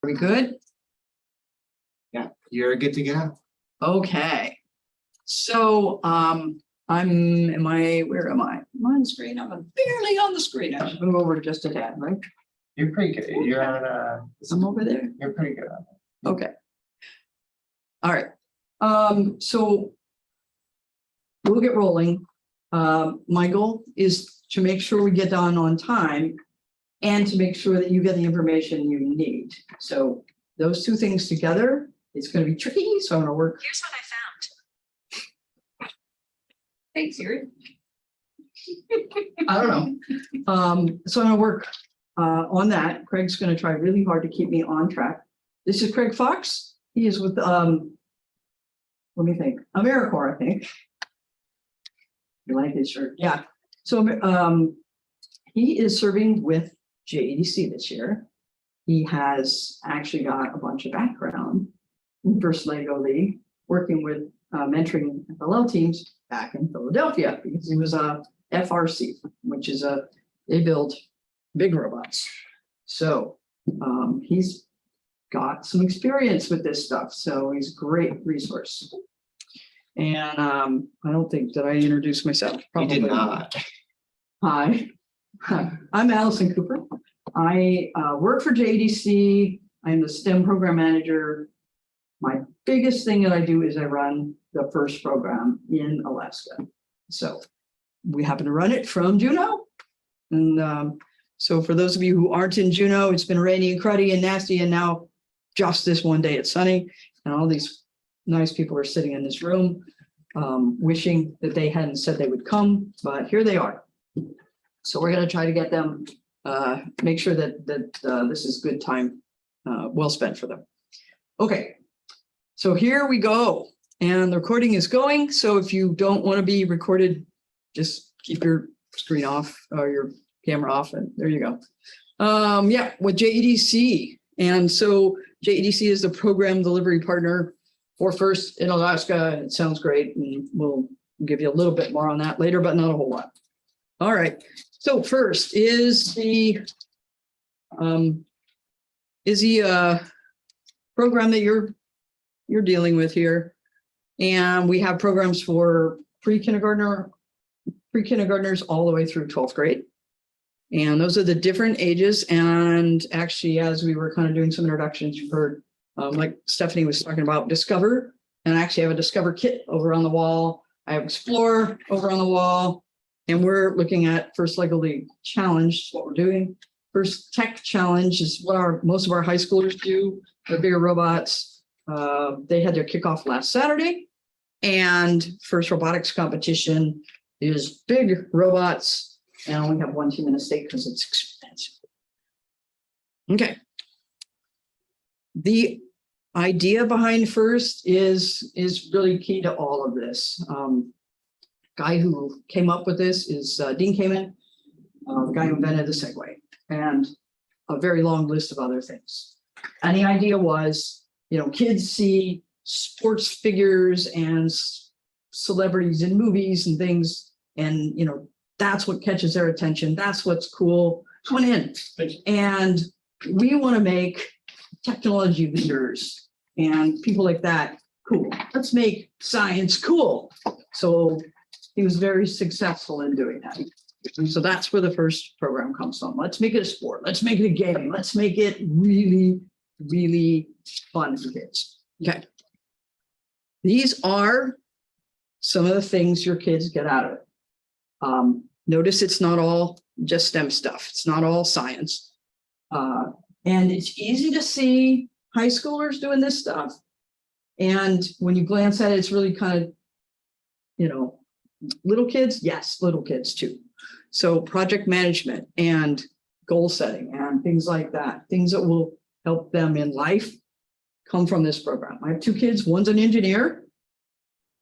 Are we good? Yeah, you're good to go. Okay. So where am I? I'm on the screen. I'm barely on the screen. I should move over just a tad, right? You're pretty good. You're on I'm over there. you're pretty good on it. Okay. All right. So we'll get rolling. My goal is to make sure we get done on time and to make sure that you get the information you need. So those two things together, it's going to be tricky. So I'm going to work. Here's what I found. Thanks, Siri. I don't know. So I'm going to work on that. Craig's going to try really hard to keep me on track. This is Craig Fox. He is with, let me think, AmeriCorps, I think. You like his shirt? Yeah. So he is serving with JEDC this year. He has actually got a bunch of background in First Lego League, working with mentoring FLL teams back in Philadelphia, because he was a FRC, which is they build big robots. So he's got some experience with this stuff. So he's a great resource. And I don't think, did I introduce myself? You did not. Hi, I'm Allison Cooper. I work for JDC. I'm the STEM program manager. My biggest thing that I do is I run the FIRST program in Alaska. So we happen to run it from Juneau. And so for those of you who aren't in Juneau, it's been rainy and cruddy and nasty. And now just this one day it's sunny. And all these nice people are sitting in this room wishing that they hadn't said they would come, but here they are. So we're going to try to get them, make sure that this is good time well spent for them. Okay, so here we go. And the recording is going. So if you don't want to be recorded, just keep your screen off or your camera off, and there you go. Yeah, with JEDC. And so JEDC is the program delivery partner for FIRST in Alaska. It sounds great, and we'll give you a little bit more on that later, but not a whole lot. All right. So FIRST is the program that you're dealing with here, and we have programs for pre-kindergartners all the way through 12th grade. And those are the different ages. And actually, as we were kind of doing some introductions, you've heard, like Stephanie was talking about, Discover. And I actually have a Discover kit over on the wall. I have Explore over on the wall. And we're looking at First Lego League Challenge, what we're doing. First Tech Challenge is what most of our high schoolers do. They're bigger robots. They had their kickoff last Saturday. And First Robotics Competition is big robots. And I only have one team in the state because it's expensive. Okay. The idea behind FIRST is really key to all of this. Guy who came up with this is Dean Kamen, the guy who invented the Segway, and a very long list of other things. And the idea was, kids see sports figures and celebrities in movies and things, and that's what catches their attention. That's what's cool. Tune in. And we want to make technology leaders and people like that cool. Let's make science cool. So he was very successful in doing that. And so that's where the FIRST program comes from. Let's make it a sport. Let's make it a game. Let's make it really, really fun for kids. Okay. These are some of the things your kids get out of it. Notice it's not all just STEM stuff. It's not all science. And it's easy to see high schoolers doing this stuff. And when you glance at it, it's really kind of, little kids. Yes, little kids too. So project management and goal setting and things like that, things that will help them in life come from this program. I have two kids. One's an engineer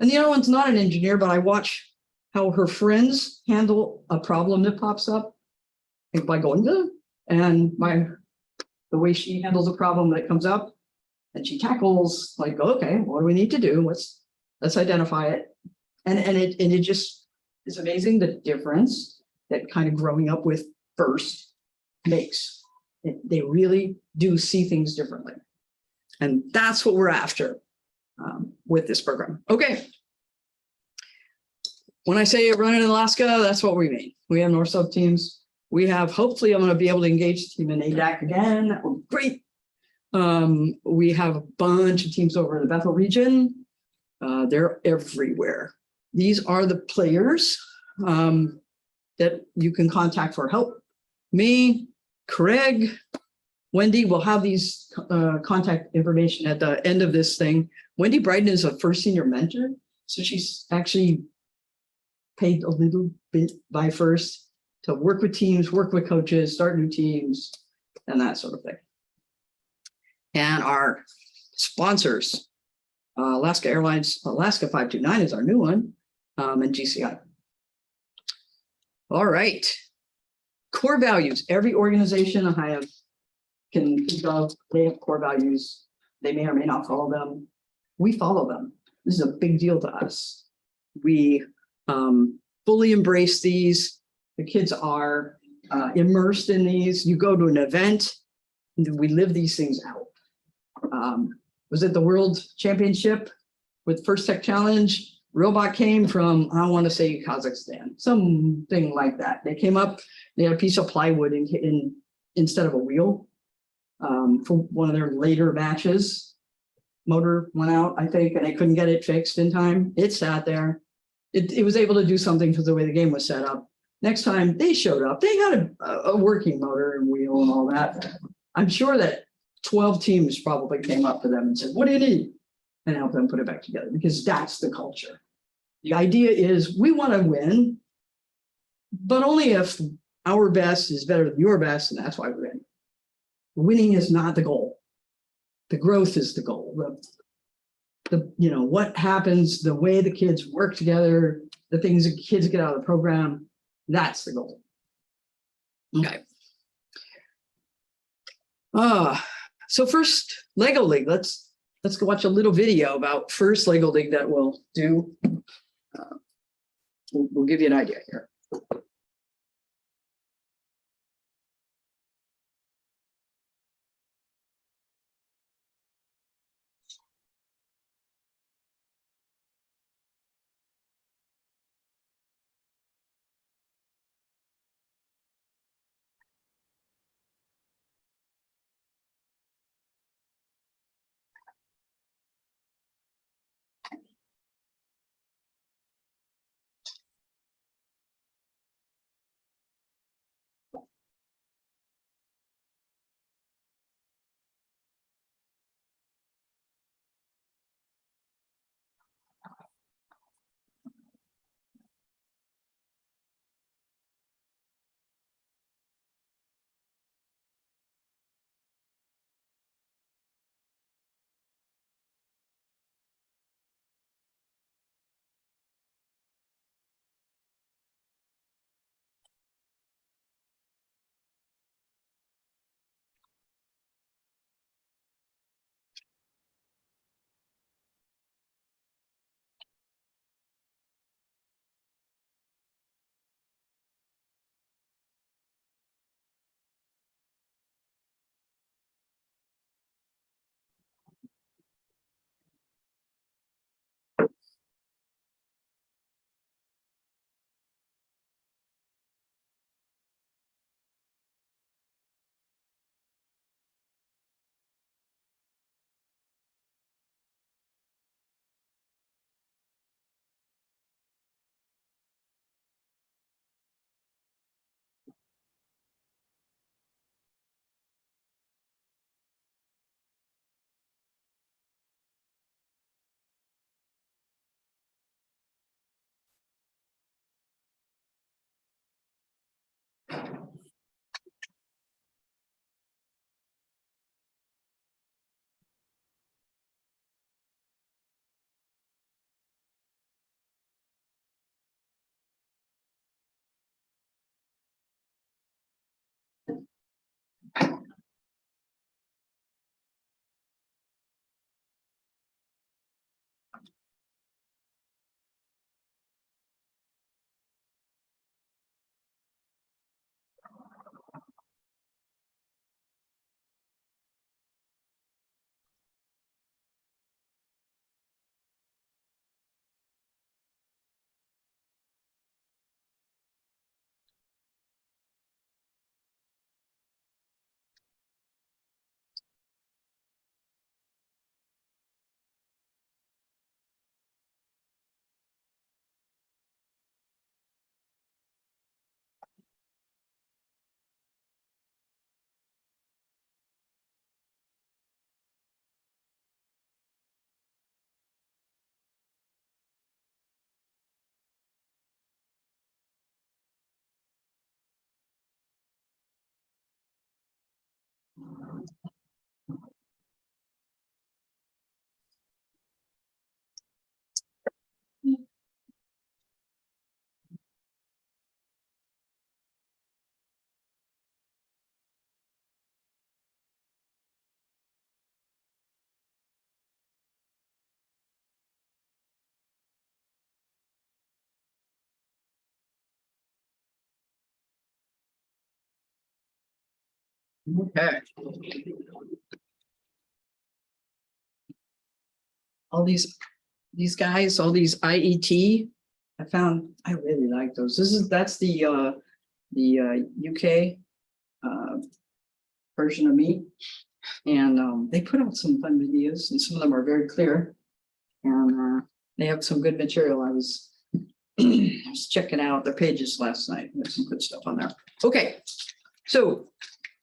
and the other one's not an engineer, but I watch how her friends handle a problem that pops up by going, "Ugh," and the way she handles a problem that comes up, and she tackles like, okay, what do we need to do? Let's identify it. And it just is amazing the difference that kind of growing up with FIRST makes They really do see things differently. And that's what we're after with this program. Okay. When I say run in Alaska, that's what we mean. We have North-South teams. We have, hopefully I'm going to be able to engage the team in ADAC again. That would be great. We have a bunch of teams over in the Bethel region. They're everywhere. These are the players that you can contact for help. Me, Craig, Wendy will have these contact information at the end of this thing. Wendy Bryden is a first senior mentor. So she's actually paid a little bit by first to work with teams, work with coaches, start new teams, and that sort of thing. And our sponsors, Alaska Airlines, Alaska 529 is our new one, and GCI. All right. Core values. Every organization I have can think of, they have core values. They may or may not follow them. We follow them. This is a big deal to us. We fully embrace these. The kids are immersed in these. You go to an event, we live these things out. Was it the World Championship with First Tech Challenge? Robot came from, I want to say Kazakhstan, something like that. They came up, they had a piece of plywood instead of a wheel for one of their later matches. Motor went out, I think, and they couldn't get it fixed in time. It sat there. It was able to do something because the way the game was set up. Next time they showed up, they had a working motor and wheel and all that. I'm sure that 12 teams probably came up to them and said, what do you need? And help them put it back together, because that's the culture. The idea is we want to win, but only if our best is better than your best, and that's why we win. Winning is not the goal. The growth is the goal. What happens, the way the kids work together, the things the kids get out of the program, that's the goal. Okay. So first, Lego League. Let's go watch a little video about first Lego League that we'll do. We'll give you an idea here. Okay. All these guys, all these IET, I really like those. That's the UK version of me. And they put out some fun videos, and some of them are very clear. And they have some good material. I was I was checking out their pages last night. There's some good stuff on there. Okay, so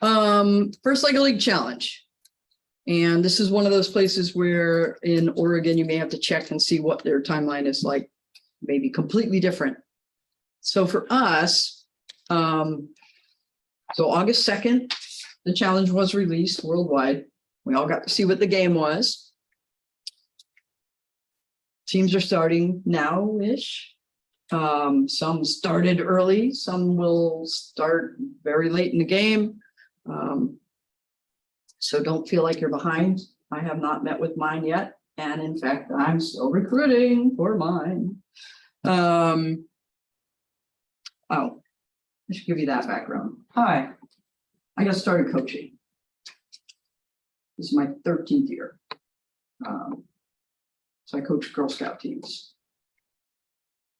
first Lego League Challenge. And this is one of those places where in Oregon, you may have to check and see what their timeline is like, maybe completely different. So for us, so August 2nd, the challenge was released worldwide. We all got to see what the game was. Teams are starting now-ish. Some started early, some will start very late in the game. So don't feel like you're behind. I have not met with mine yet. And in fact, I'm still recruiting for mine. Oh, I should give you that background. Hi, I got started coaching. This is my 13th year. So I coach Girl Scout teams.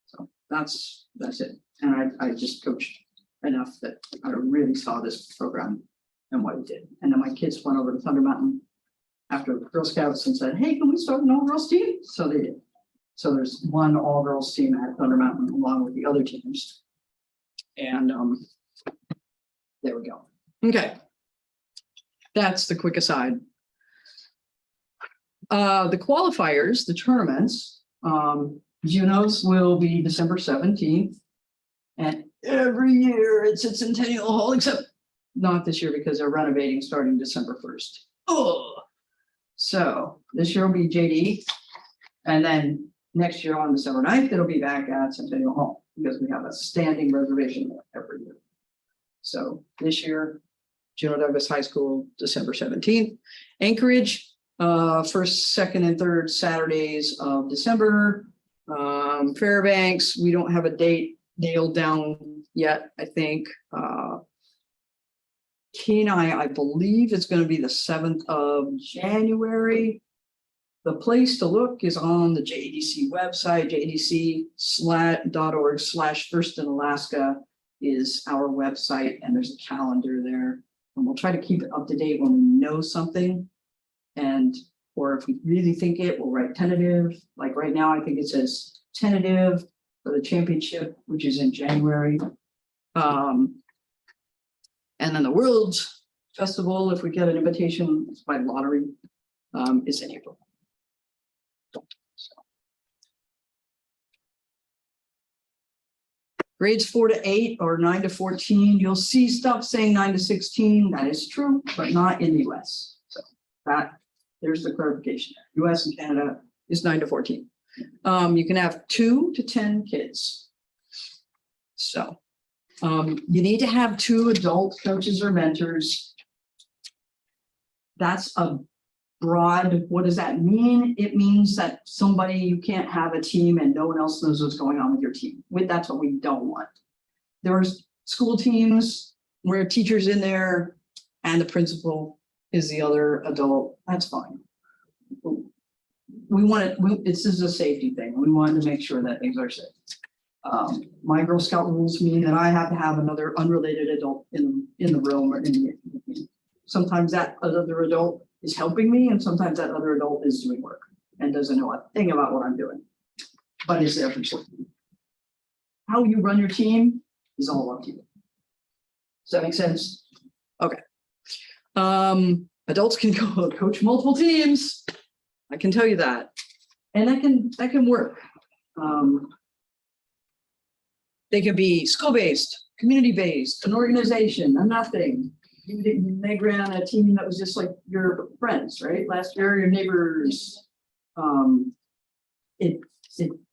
So that's it. And I just coached enough that I really saw this program and what it did. And then my kids went over to Thunder Mountain after Girl Scouts and said, hey, can we start an all-girls team? So they did. So there's one all-girls team at Thunder Mountain along with the other teams. And there we go. Okay. That's the quick aside. The qualifiers, the tournaments, Junos will be December 17th. And every year it's at Centennial Hall, except not this year because they're renovating starting December 1st. Oh, so this year will be JD. And then next year on December 9th, it'll be back at Centennial Hall because we have a standing reservation every year. So this year, Juneau Douglas High School, December 17th. Anchorage, first, second, and third Saturdays of December. Fairbanks, we don't have a date nailed down yet, I think. Kenai, I believe it's going to be the 7th of January. The place to look is on the JDC website, jdc.org/First in is our website, and there's a calendar there. And we'll try to keep it up to date when we know something. And, or if we really think it, we'll write tentative. Like right now, I think it says tentative for the championship, which is in January. And then the World's Festival, if we get an invitation, it's by lottery, is in April. So. Grades 4 to 8 or 9 to 14, you'll see stuff saying 9 to 16. That is true, but not in the US. So there's the clarification. US and Canada is 9 to 14. You can have 2 to 10 kids. So you need to have 2 adult coaches or mentors. That's a broad, what does that mean? It means that you can't have a team and no one else knows what's going on with your team. That's what we don't want. There's school teams where teachers in there and the principal is the other adult. That's fine. We want it. This is a safety thing. We want to make sure that things are safe. My Girl Scout rules mean that I have to have another unrelated adult in the room or in the. Sometimes that other adult is helping me, and sometimes that other adult is doing work and doesn't know a thing about what I'm doing, but is there for me. How you run your team is all up to you. Does that make sense? Okay. Adults can go coach multiple teams. I can tell you that, and that can work. They can be school-based, community-based, an organization, a nothing. Meg ran a team that was just like your friends, right? Last year, your neighbors. It,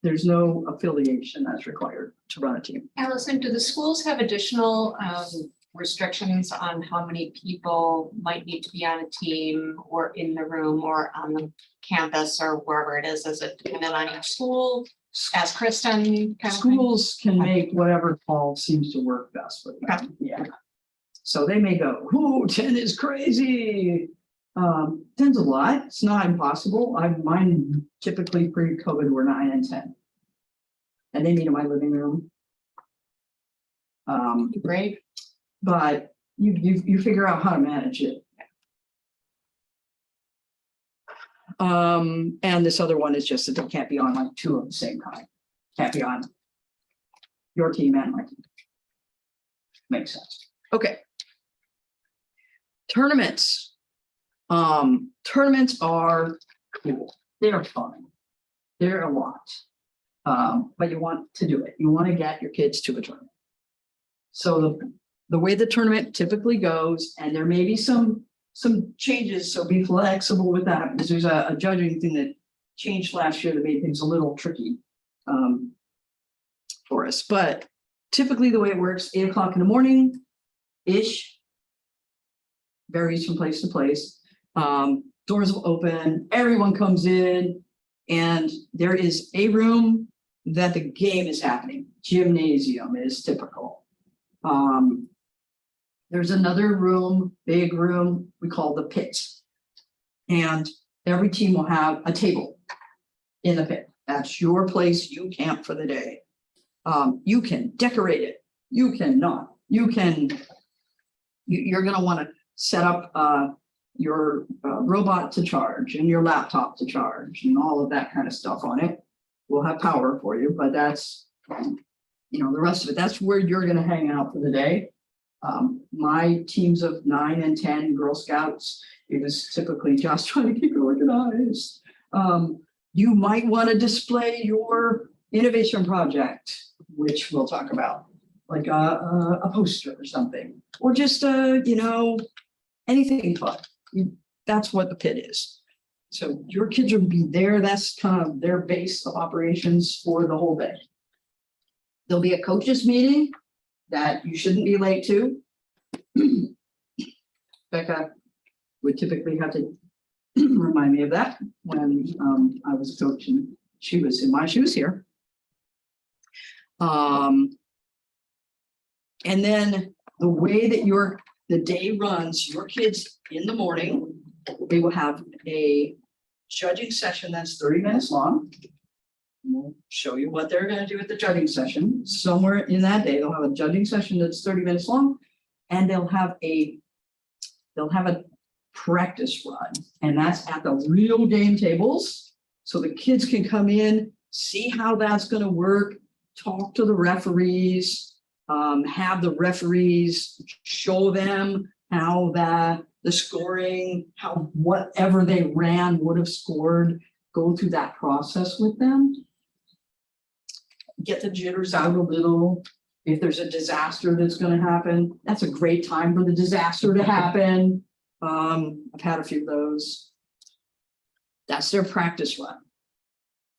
there's no affiliation that's required to run a team. Allison, do the schools have additional restrictions on how many people might need to be on a team or in the room or on the campus or wherever it is? Is it dependent on each school? Ask Kristen kind of thing? Schools can make whatever call seems to work best with them, yeah. So they may go, "Ooh, 10 is crazy." 10's a lot, it's not impossible. Mine typically pre-COVID were 9 and 10. And they meet in my living room. Great. But you figure out how to manage it. And this other one is just that they can't be on like 2 of the same kind. Can't be on your team and my team. Makes sense. Okay. Tournaments. Tournaments are cool. They're fun. They're a lot. But you want to do it. You want to get your kids to a tournament. So the way the tournament typically goes, and there may be some changes, so be flexible with that, because there's a judging thing that changed last year that made things a little tricky for us. But typically the way it works, 8 o'clock in the morning ish, varies from place to place. Doors will open, everyone comes in, and there is a room that the game is happening. Gymnasium is typical. There's another room, big room, we call the pit. And every team will have a table in the pit. That's your place, you camp for the day. You can decorate it, you cannot. You're gonna wanna set up your robot to charge and your laptop to charge and all of that kind of stuff on it. We'll have power for you, but that's, the rest of it, that's where you're gonna hang out for the day. My teams of 9 and 10 Girl Scouts, it was typically just trying to keep it organized. You might want to display your innovation project, which we'll talk about, like a poster or something, or just anything fun. That's what the pit is. So your kids will be there. That's kind of their base of operations for the whole day. There'll be a coaches meeting that you shouldn't be late to. Becca would typically have to remind me of that when I was a coach and she was in my shoes here. And then the way that the day runs, your kids in the morning, they will have a judging session that's 30 minutes long. We'll show you what they're going to do at the judging session. Somewhere in that day, they'll have a judging session that's 30 minutes long, and they'll have a practice run, and that's at the real game tables. So the kids can come in, see how that's going to work, talk to the referees, have the referees show them how the scoring, how whatever they ran would have scored, go through that process with them. Get the jitters out a little. If there's a disaster that's going to happen, that's a great time for the disaster to happen. I've had a few of those. That's their practice run.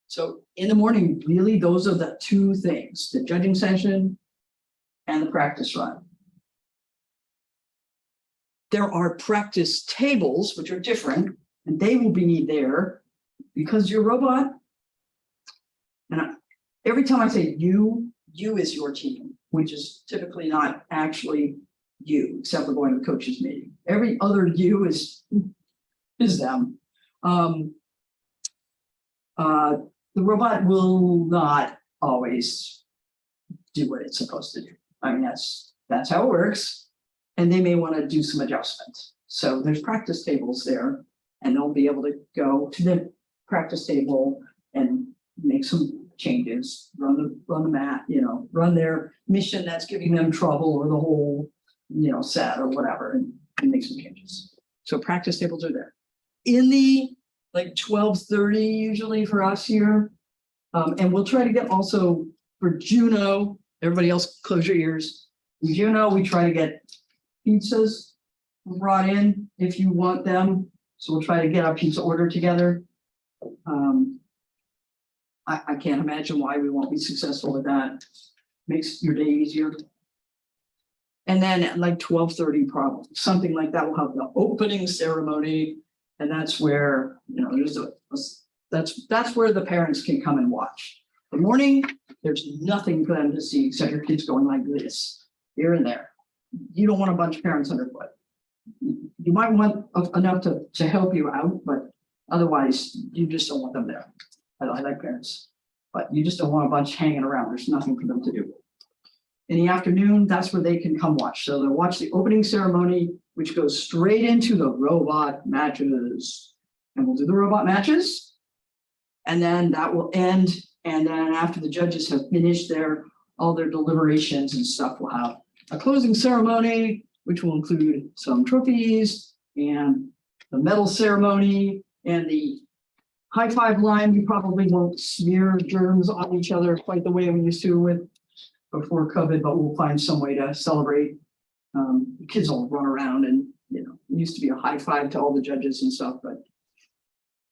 So in the morning, really, those are the 2 things, the judging session and the practice run. There are practice tables, which are different, and they will be there because your robot, and every time I say you is your team, which is typically not actually you, except for going to coaches meeting. Every other you is them. The robot will not always do what it's supposed to do. I mean, that's how it works. And they may want to do some adjustments. So there's practice tables there, and they'll be able to go to the practice table and make some changes, run the mat, run their mission that's giving them trouble, or the whole, set or whatever, and make some changes. So practice tables are there. In the 12:30 usually for us here. And we'll try to get also for Juno, everybody else close your ears. In Juno, we try to get pizzas brought in if you want them. So we'll try to get our pizza order together. I can't imagine why we won't be successful with that. Makes your day easier. And then at like 12:30, probably something like that, we'll have the opening ceremony. And that's where, you know, that's where the parents can come and watch. The morning, there's nothing for them to see except your kids going like this, here and there. You don't want a bunch of parents underfoot. You might want enough to help you out, but otherwise you just don't want them there. I like parents, but you just don't want a bunch hanging around. There's nothing for them to do. In the afternoon, that's where they can come watch. So they'll watch the opening ceremony, which goes straight into the robot matches. And we'll do the robot matches. And then that will end. And then after the judges have finished all their deliberations and stuff, we'll have a closing ceremony, which will include some trophies and the medal ceremony and the high five line. We probably won't smear germs on each other quite the way we used to before COVID, but we'll find some way to celebrate. The kids will run around and, you know, it used to be a high five to all the judges and stuff, but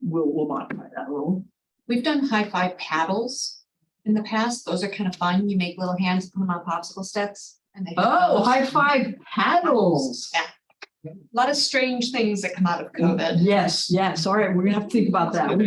we'll modify that a little. We've done high five paddles in the past. Those are kind of fun. You make little hands, put them on popsicle sticks. And they Oh, high five paddles. Yeah. A lot of strange things that come out of COVID. Yes. All right, we're gonna have to think about that.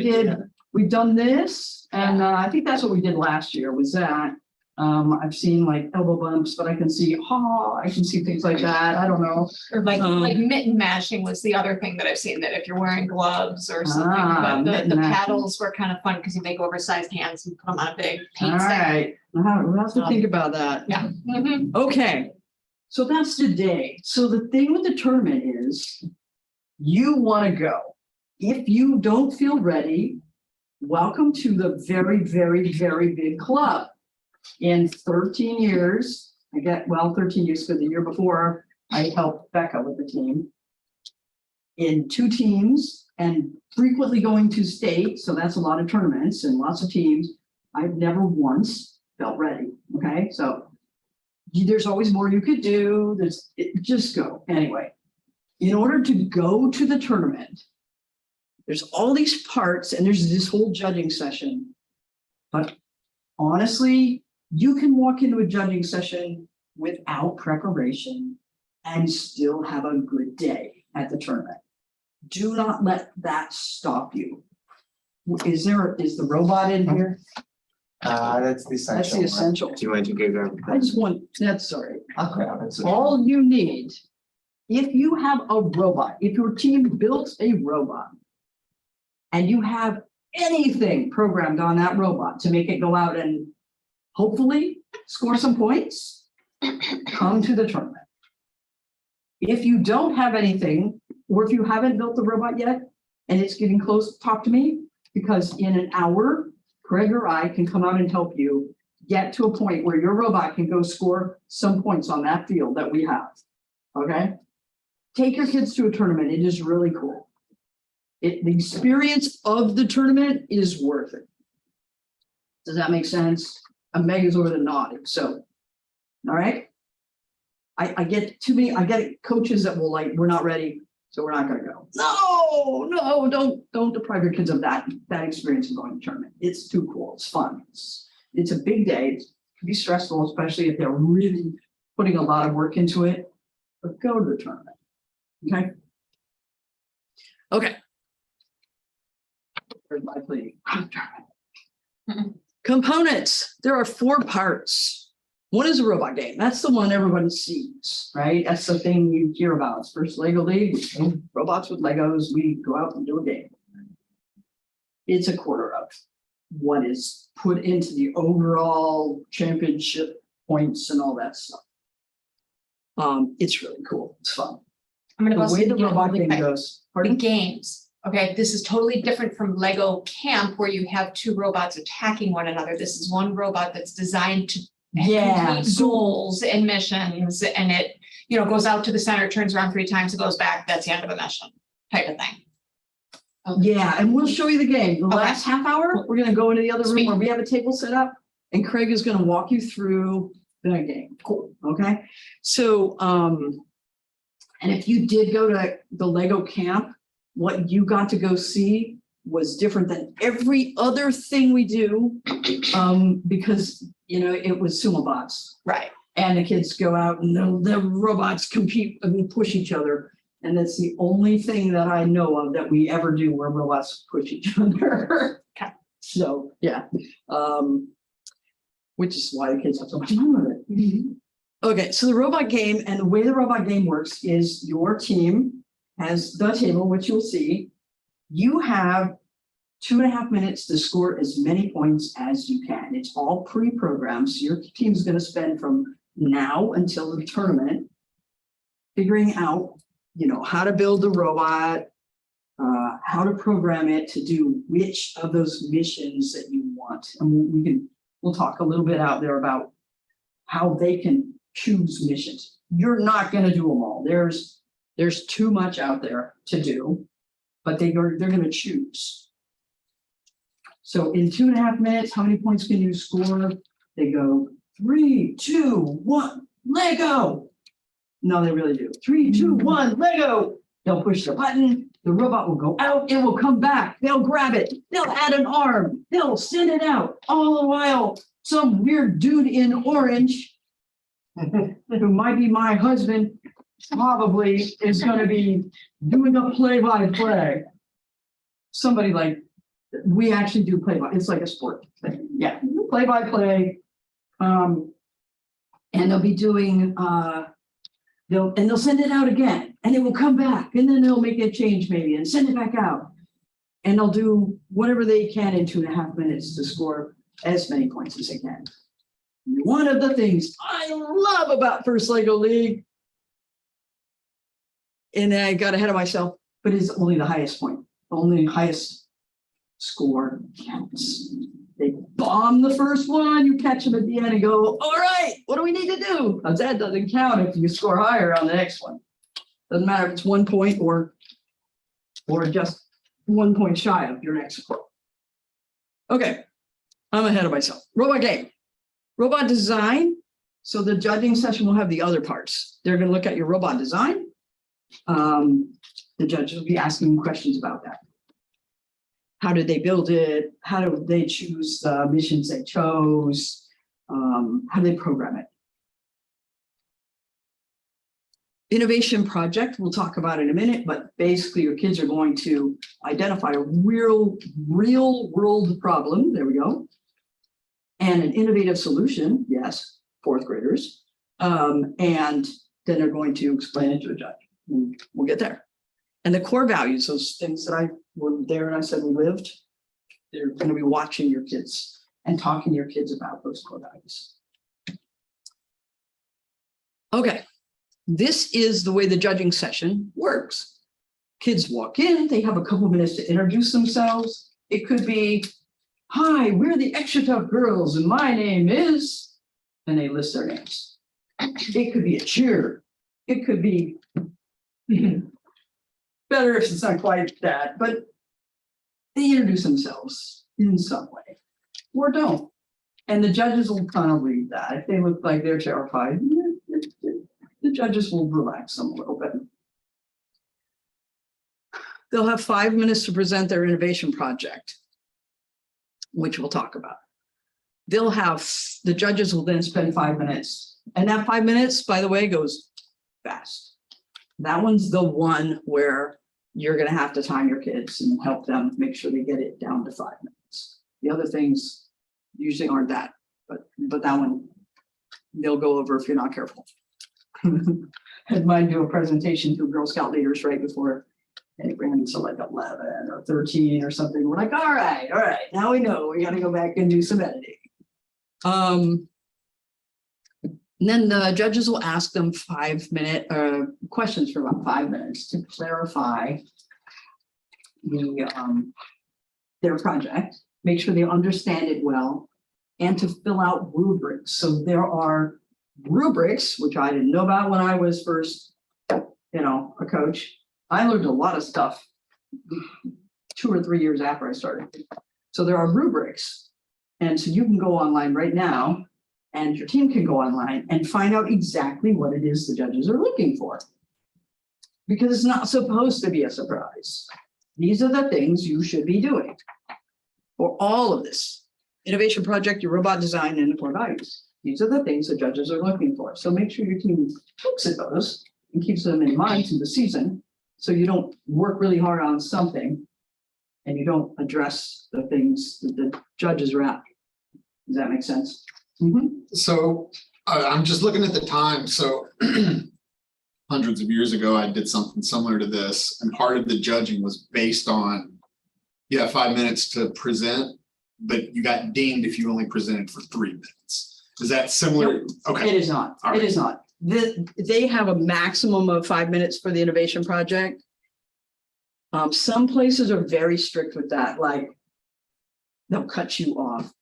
We've done this, and I think that's what we did last year, was that. I've seen like elbow bumps, but I can see things like that. I don't know. Or like mitten mashing was the other thing that I've seen, that if you're wearing gloves or something, but the paddles were kind of fun because you make oversized hands and put them on a big paint All stick. right, we'll have to think about that. Yeah. Mhm. Okay, so that's today. So the thing with the tournament is you want to go. If you don't feel ready, welcome to the very, very, very big club. In 13 years, 13 years, because the year before I helped Becca with the team. In 2 teams and frequently going to state, so that's a lot of tournaments and lots of teams. I've never once felt ready. Okay, so there's always more you could do. Just go anyway. In order to go to the tournament, there's all these parts and there's this whole judging session. But honestly, you can walk into a judging session without preparation and still have a good day at the tournament. Do not let that stop you. Is the robot in here? That's the essential. That's the essential. Do you want to go grab? I just want, that's sorry. I'll grab it. All you need, if you have a robot, if your team built a robot and you have anything programmed on that robot to make it go out and hopefully score some points, come to the tournament. If you don't have anything, or if you haven't built the robot yet and it's getting close, talk to me, because in an hour, Craig or I can come out and help you get to a point where your robot can go score some points on that field that we have. Okay? Take your kids to a tournament. It is really cool. The experience of the tournament is worth it. Does that make sense? Megan's over the nodding. So, all right. I get coaches that will like, we're not ready, so we're not going to go. No, don't deprive your kids of that experience of going to tournament. It's too cool. It's fun. It's a big day. It can be stressful, especially if they're really putting a lot of work into it. But go to the tournament. Okay. Everybody, components. There are 4 parts. One is a robot game. That's the one everybody sees, right? That's the thing you hear about. It's first Lego League. Robots with Legos. We go out and do a game. It's a quarter of what is put into the overall championship points and all that stuff. It's really cool. It's fun. I'm gonna The bust way it the again robot really game quick. goes. The Pardon? games. Okay, this is totally different from Lego Camp where you have 2 robots attacking one another. This is one robot that's designed to Yeah. complete goals and missions, and it, goes out to the center, turns around 3 times, it goes back. That's the end of a mission, type of thing. Yeah, and we'll show you the game. The Okay. last half hour, we're gonna go into the other room Sweet. where we have a table set up, and Craig is gonna walk you through the game. Cool. Okay, so And if you did go to the Lego camp, what you got to go see was different than every other thing we do. Because, you know, it was sumo bots. Right. And the kids go out and the robots compete and push each other. And that's the only thing that I know of that we ever do where robots push each other. Okay. So, yeah. Which is why the kids have so much fun with it. Okay, so the robot game, and the way the robot game works is your team has the table, which you'll see. You have 2.5 minutes to score as many points as you can. It's all pre-programmed, so your team's going to spend from now until the tournament figuring out, you know, how to build the robot, how to program it to do which of those missions that you want. And we'll talk a little bit out there about how they can choose missions. You're not going to do them all. There's too much out there to do, but they're going to choose. So in 2.5 minutes, how many points can you score? They go 3, 2, 1, Lego. No, they really do. 3, 2, 1, Lego. They'll push the button. The robot will go out. It will come back. They'll grab it. They'll add an arm. They'll send it out. All the while, some weird dude in orange, who might be my husband, probably is going to be doing a play-by-play. Somebody like, we actually do play-by, it's like a sport thing. Yeah, play-by-play. And they'll be doing, they'll send it out again, and it will come back, and then they'll make a change maybe and send it back out. And they'll do whatever they can in 2.5 minutes to score as many points as they can. One of the things I love about First Lego League, and I got ahead of myself, but it's only the highest point, only highest score counts. They bomb the first one, you catch them at the end and go, all right, what do we need to do? Because that doesn't count if you score higher on the next one. Doesn't matter if it's 1 point or just 1 point shy of your next score. Okay, I'm ahead of myself. Robot game. Robot design. So the judging session will have the other parts. They're going to look at your robot design. The judges will be asking questions about that. How did they build it? How did they choose the missions they chose? How do they program it? Innovation project, we'll talk about in a minute, but basically your kids are going to identify a real world problem. There we go. And an innovative solution, yes, fourth graders. And then they're going to explain it to a judge. We'll get there. And the core values, those things that I were there and I said we lived, they're going to be watching your kids and talking to your kids about those core values. Okay, this is the way the judging session works. Kids walk in, they have a couple minutes to introduce themselves. It could be, hi, we're the Extra Tough Girls, and my name is, and they list their names. It could be a cheer. It could be better if it's not quite that, but they introduce themselves in some way, or don't. And the judges will kind of read that. If they look like they're terrified, the judges will relax them a little bit. They'll have 5 minutes to present their innovation project, which we'll talk about. They'll have, the judges will then spend 5 minutes. And that 5 minutes, by the way, goes fast. That one's the one where you're going to have to time your kids and help them make sure they get it down to 5 minutes. The other things usually aren't that, but that one, they'll go over if you're not careful. Had mine do a presentation to Girl Scout leaders right before it ran into like 11 or 13 or something. We're like, all right, now we know we got to go back and do some editing. And then the judges will ask them 5-minute questions for about 5 minutes to clarify their project, make sure they understand it well, and to fill out rubrics. So there are rubrics, which I didn't know about when I was first, a coach. I learned a lot of stuff 2 or 3 years after I started. So there are rubrics. And so you can go online right now, and your team can go online and find out exactly what it is the judges are looking for. because it's not supposed to be a surprise. These are the things you should be doing for all of this. Innovation project, your robot design, and the core values. These are the things the judges are looking for. So make sure your team looks at those and keeps them in mind through the season. So you don't work really hard on something and you don't address the things that the judges are after. Does that make sense? So I'm just looking at the time. So hundreds of years ago, I did something similar to this. And part of the judging was based on, you have 5 minutes to present, but you got dinged if you only presented for 3 minutes. Is that similar? Nope. Okay. It is not. All It right. is not. They have a maximum of 5 minutes for the innovation project. Some places are very strict with that, like they'll cut you off.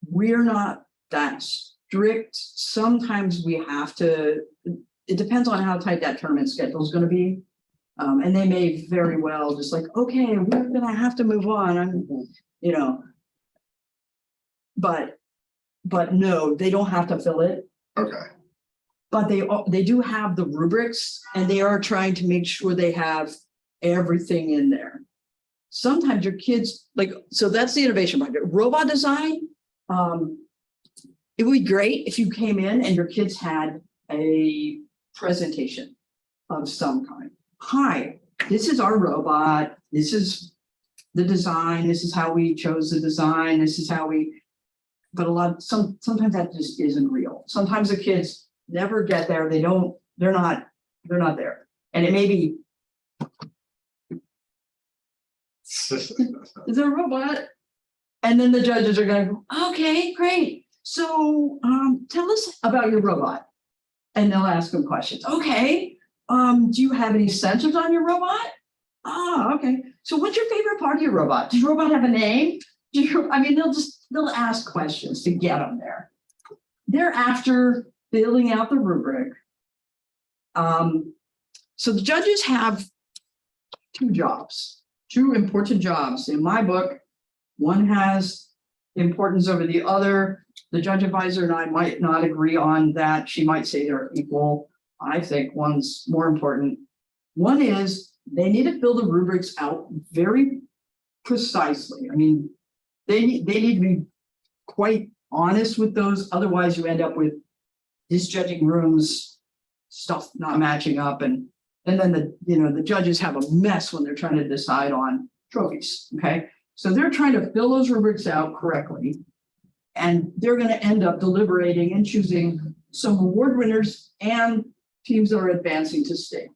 We're not that strict. Sometimes we have to, it depends on how tight that tournament schedule is going to be. And they may very well just like, okay, we're going to have to move on. You know, but no, they don't have to fill it. Okay. But they do have the rubrics and they are trying to make sure they have everything in there. Sometimes your kids like, so that's the innovation project. Robot design, it would be great if you came in and your kids had a presentation of some kind. Hi, this is our robot. This is the design. This is how we chose the design. This is how we, but sometimes that just isn't real. Sometimes the kids never get there. They're not there. And it may be, is there a robot? And then the judges are going to go, okay, great. So tell us about your robot. And they'll ask them questions. Okay, do you have any sensors on your robot? Ah, okay. So what's your favorite part of your robot? Does your robot have a name? They'll ask questions to get them there. Thereafter, filling out the rubric. So the judges have two important jobs. In my book, one has importance over the other. The judge advisor and I might not agree on that. She might say they're equal. I think one's more important. One is they need to fill the rubrics out very precisely. I mean, they need to be quite honest with those. Otherwise, you end up with these judging rooms, stuff not matching up. And then the judges have a mess when they're trying to decide on trophies. Okay. So they're trying to fill those rubrics out correctly. And they're going to end up deliberating and choosing some award winners and teams that are advancing to state.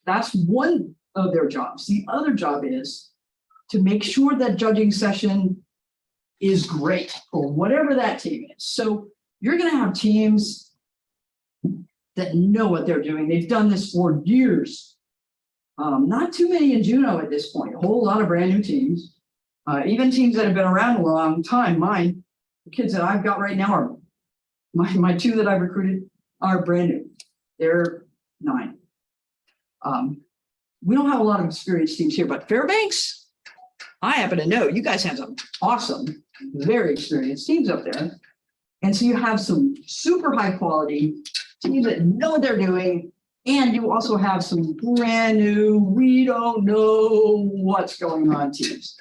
That's one of their jobs. The other job is to make sure that judging session is great for whatever that team is. So you're going to have teams that know what they're doing. They've done this for years. Not too many in Juneau at this point, a whole lot of brand new teams, even teams that have been around a long time. The kids that I've got right now are my two that I've recruited are brand new. They're 9. We don't have a lot of experienced teams here, but Fairbanks, I happen to know you guys have some awesome, very experienced teams up there. And so you have some super high quality teams that know what they're doing. And you also have some brand new, we don't know what's going on teams.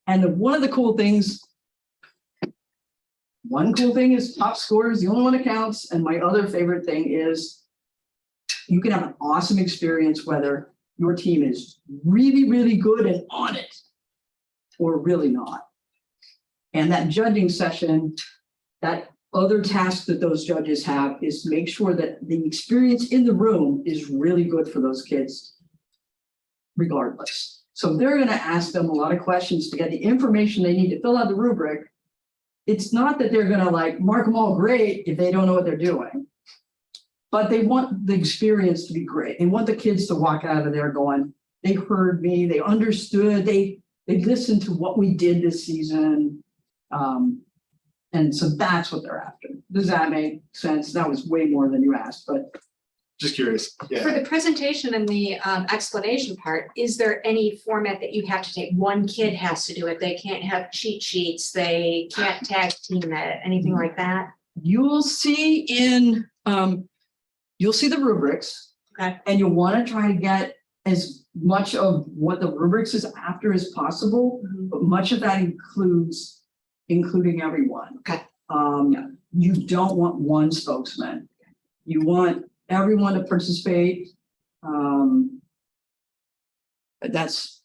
And one cool thing is top scorers, the only one that counts. And my other favorite thing is you can have an awesome experience whether your team is really, really good and on it or really not. And that judging session, that other task that those judges have is to make sure that the experience in the room is really good for those kids regardless. So they're going to ask them a lot of questions to get the information they need to fill out the rubric. It's not that they're going to like mark them all great if they don't know what they're doing, but they want the experience to be great. They want the kids to walk out of there going, they heard me, they understood, they listened to what we did this season. And so that's what they're after. Does that make sense? That was way more than you asked, but Just curious. For Yeah. the presentation and the explanation part, is there any format that you have to take? One kid has to do it. They can't have cheat sheets. They can't tag team it, anything like that? you'll see the rubrics. Okay. And you want to try to get as much of what the rubrics is after as possible, but much of that includes including everyone. Okay. You don't want one spokesman. You want everyone to participate. That's,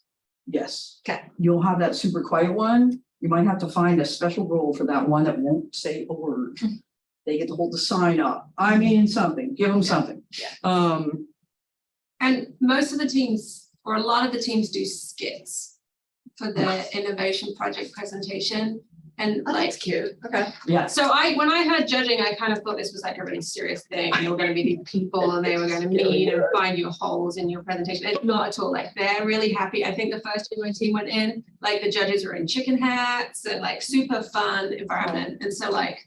yes. Okay. You'll have that super quiet one. You might have to find a special role for that one that won't say a word. They get to hold the sign up. I mean, something, give them something. Yeah. And most of the teams, or a lot of the teams, do skits for the innovation project presentation. And Oh, like, that's cute. Okay. Yes. so when I heard judging, I kind of thought this was like a really serious thing. They were going to be these people and they were going to meet and find you holes in your presentation. It's not at all. Like, they're really happy. I think the first time my team went in, like the judges were in chicken hats and like super fun environment. And so like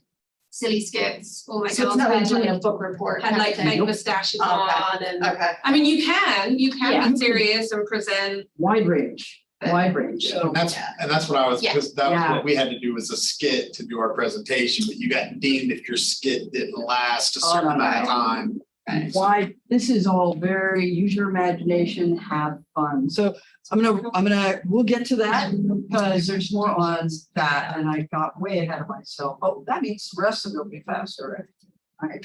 silly skits, all my So it's girls not like had doing a like, book report. had kind of like thing. fake mustaches Okay. on and Okay. I mean, you can Yeah. be serious and present. Wide range, wide range. So And that's what I was, Yeah. because that was Yeah. what we had to do as a skit to do our presentation, but you got deemed if your skit didn't last a Oh, certain no, amount of no. time. why, this is all very use your imagination, have fun. So we'll get to that because there's more on that and I got way ahead of myself. Oh, that means the rest of it will be faster. Right.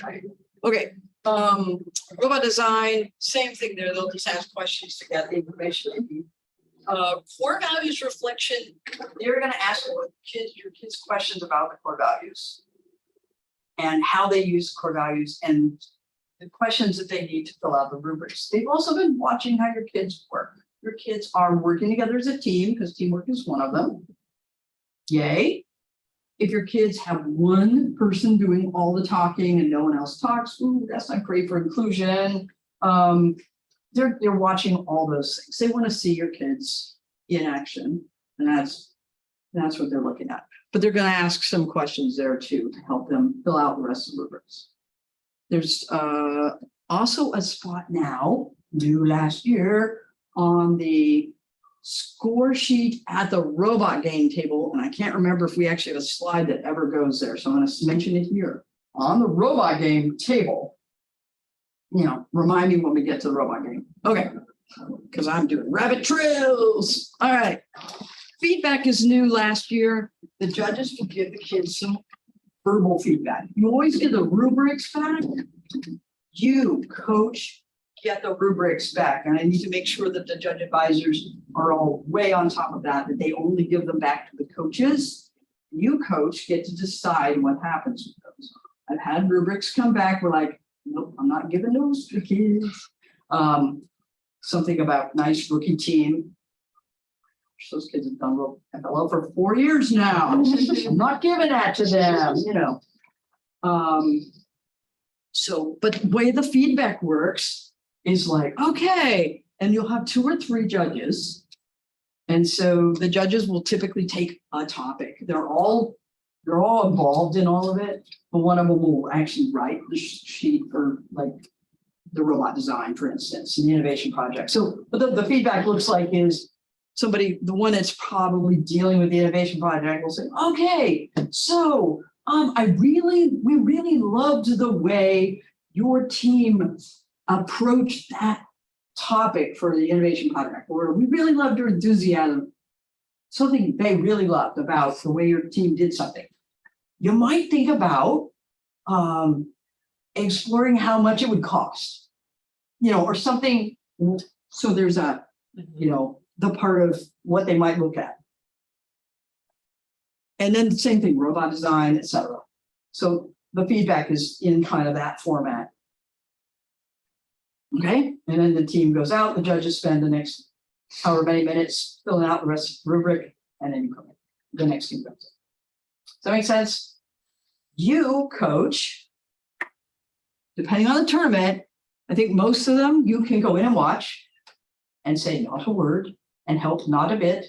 Okay, robot design, same thing there. They'll just ask questions to get the information they need. Core values reflection, they're gonna ask your kids questions about the core values and how they use core values and the questions that they need to fill out the rubrics. They've also been watching how your kids work. Your kids are working together as a team because teamwork is one of them. Yay. If your kids have one person doing all the talking and no one else talks, ooh, that's not great for inclusion. They're watching all those things. They want to see your kids in action, and that's what they're looking at. But they're going to ask some questions there too to help them fill out the rest of the rubrics. There's also a spot now, new last year, on the score sheet at the robot game table, and I can't remember if we actually have a slide that ever goes there, so I'm going to mention it here. On the robot game table, remind me when we get to the robot game. Okay, because I'm doing rabbit trails. All right. Feedback is new last year. The judges will give the kids some verbal feedback. You always get the rubrics back. You, coach, get the rubrics back. And I need to make sure that the judge advisors are all way on top of that they only give them back to the coaches. You, coach, get to decide what happens with those. I've had rubrics come back. We're like, nope, I'm not giving those to the kids. Something about nice rookie team. Those kids have done FLO for 4 years now. I'm not giving that to them, So, but the way the feedback works is like, okay, and you'll have 2 or 3 judges. And so the judges will typically take a topic. They're all involved in all of it, but one of them will actually write the sheet for like the robot design, for instance, and the innovation project. So what the feedback looks like is the one that's probably dealing with the innovation project will say, okay, so we really loved the way your team approached that topic for the innovation project, or we really loved your enthusiasm. Something they really loved about the way your team did something. You might think about exploring how much it would cost, or something. So there's the part of what they might look at. And then the same thing, robot design, etc. So the feedback is in kind of that format. Okay, and then the team goes out, the judges spend the next however many minutes filling out the rest of the rubric, and then you come in. The next team goes. Does that make sense? You, coach, depending on the tournament, I think most of them you can go in and watch and say not a word and help not a bit.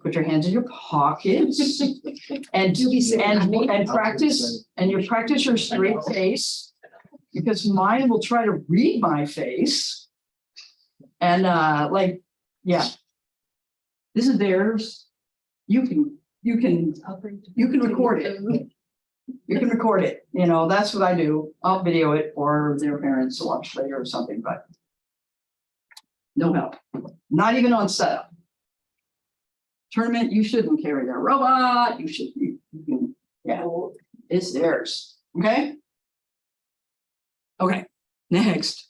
Put your hands in your pockets and practice, and you practice your straight face, because mine will try to read my face. And this is theirs. You can record it. You can record it. That's what I do. I'll video it, or their parents will watch later or something, but No help, not even on setup. Tournament, you shouldn't carry their robot, yeah, it's theirs, okay? Okay, next.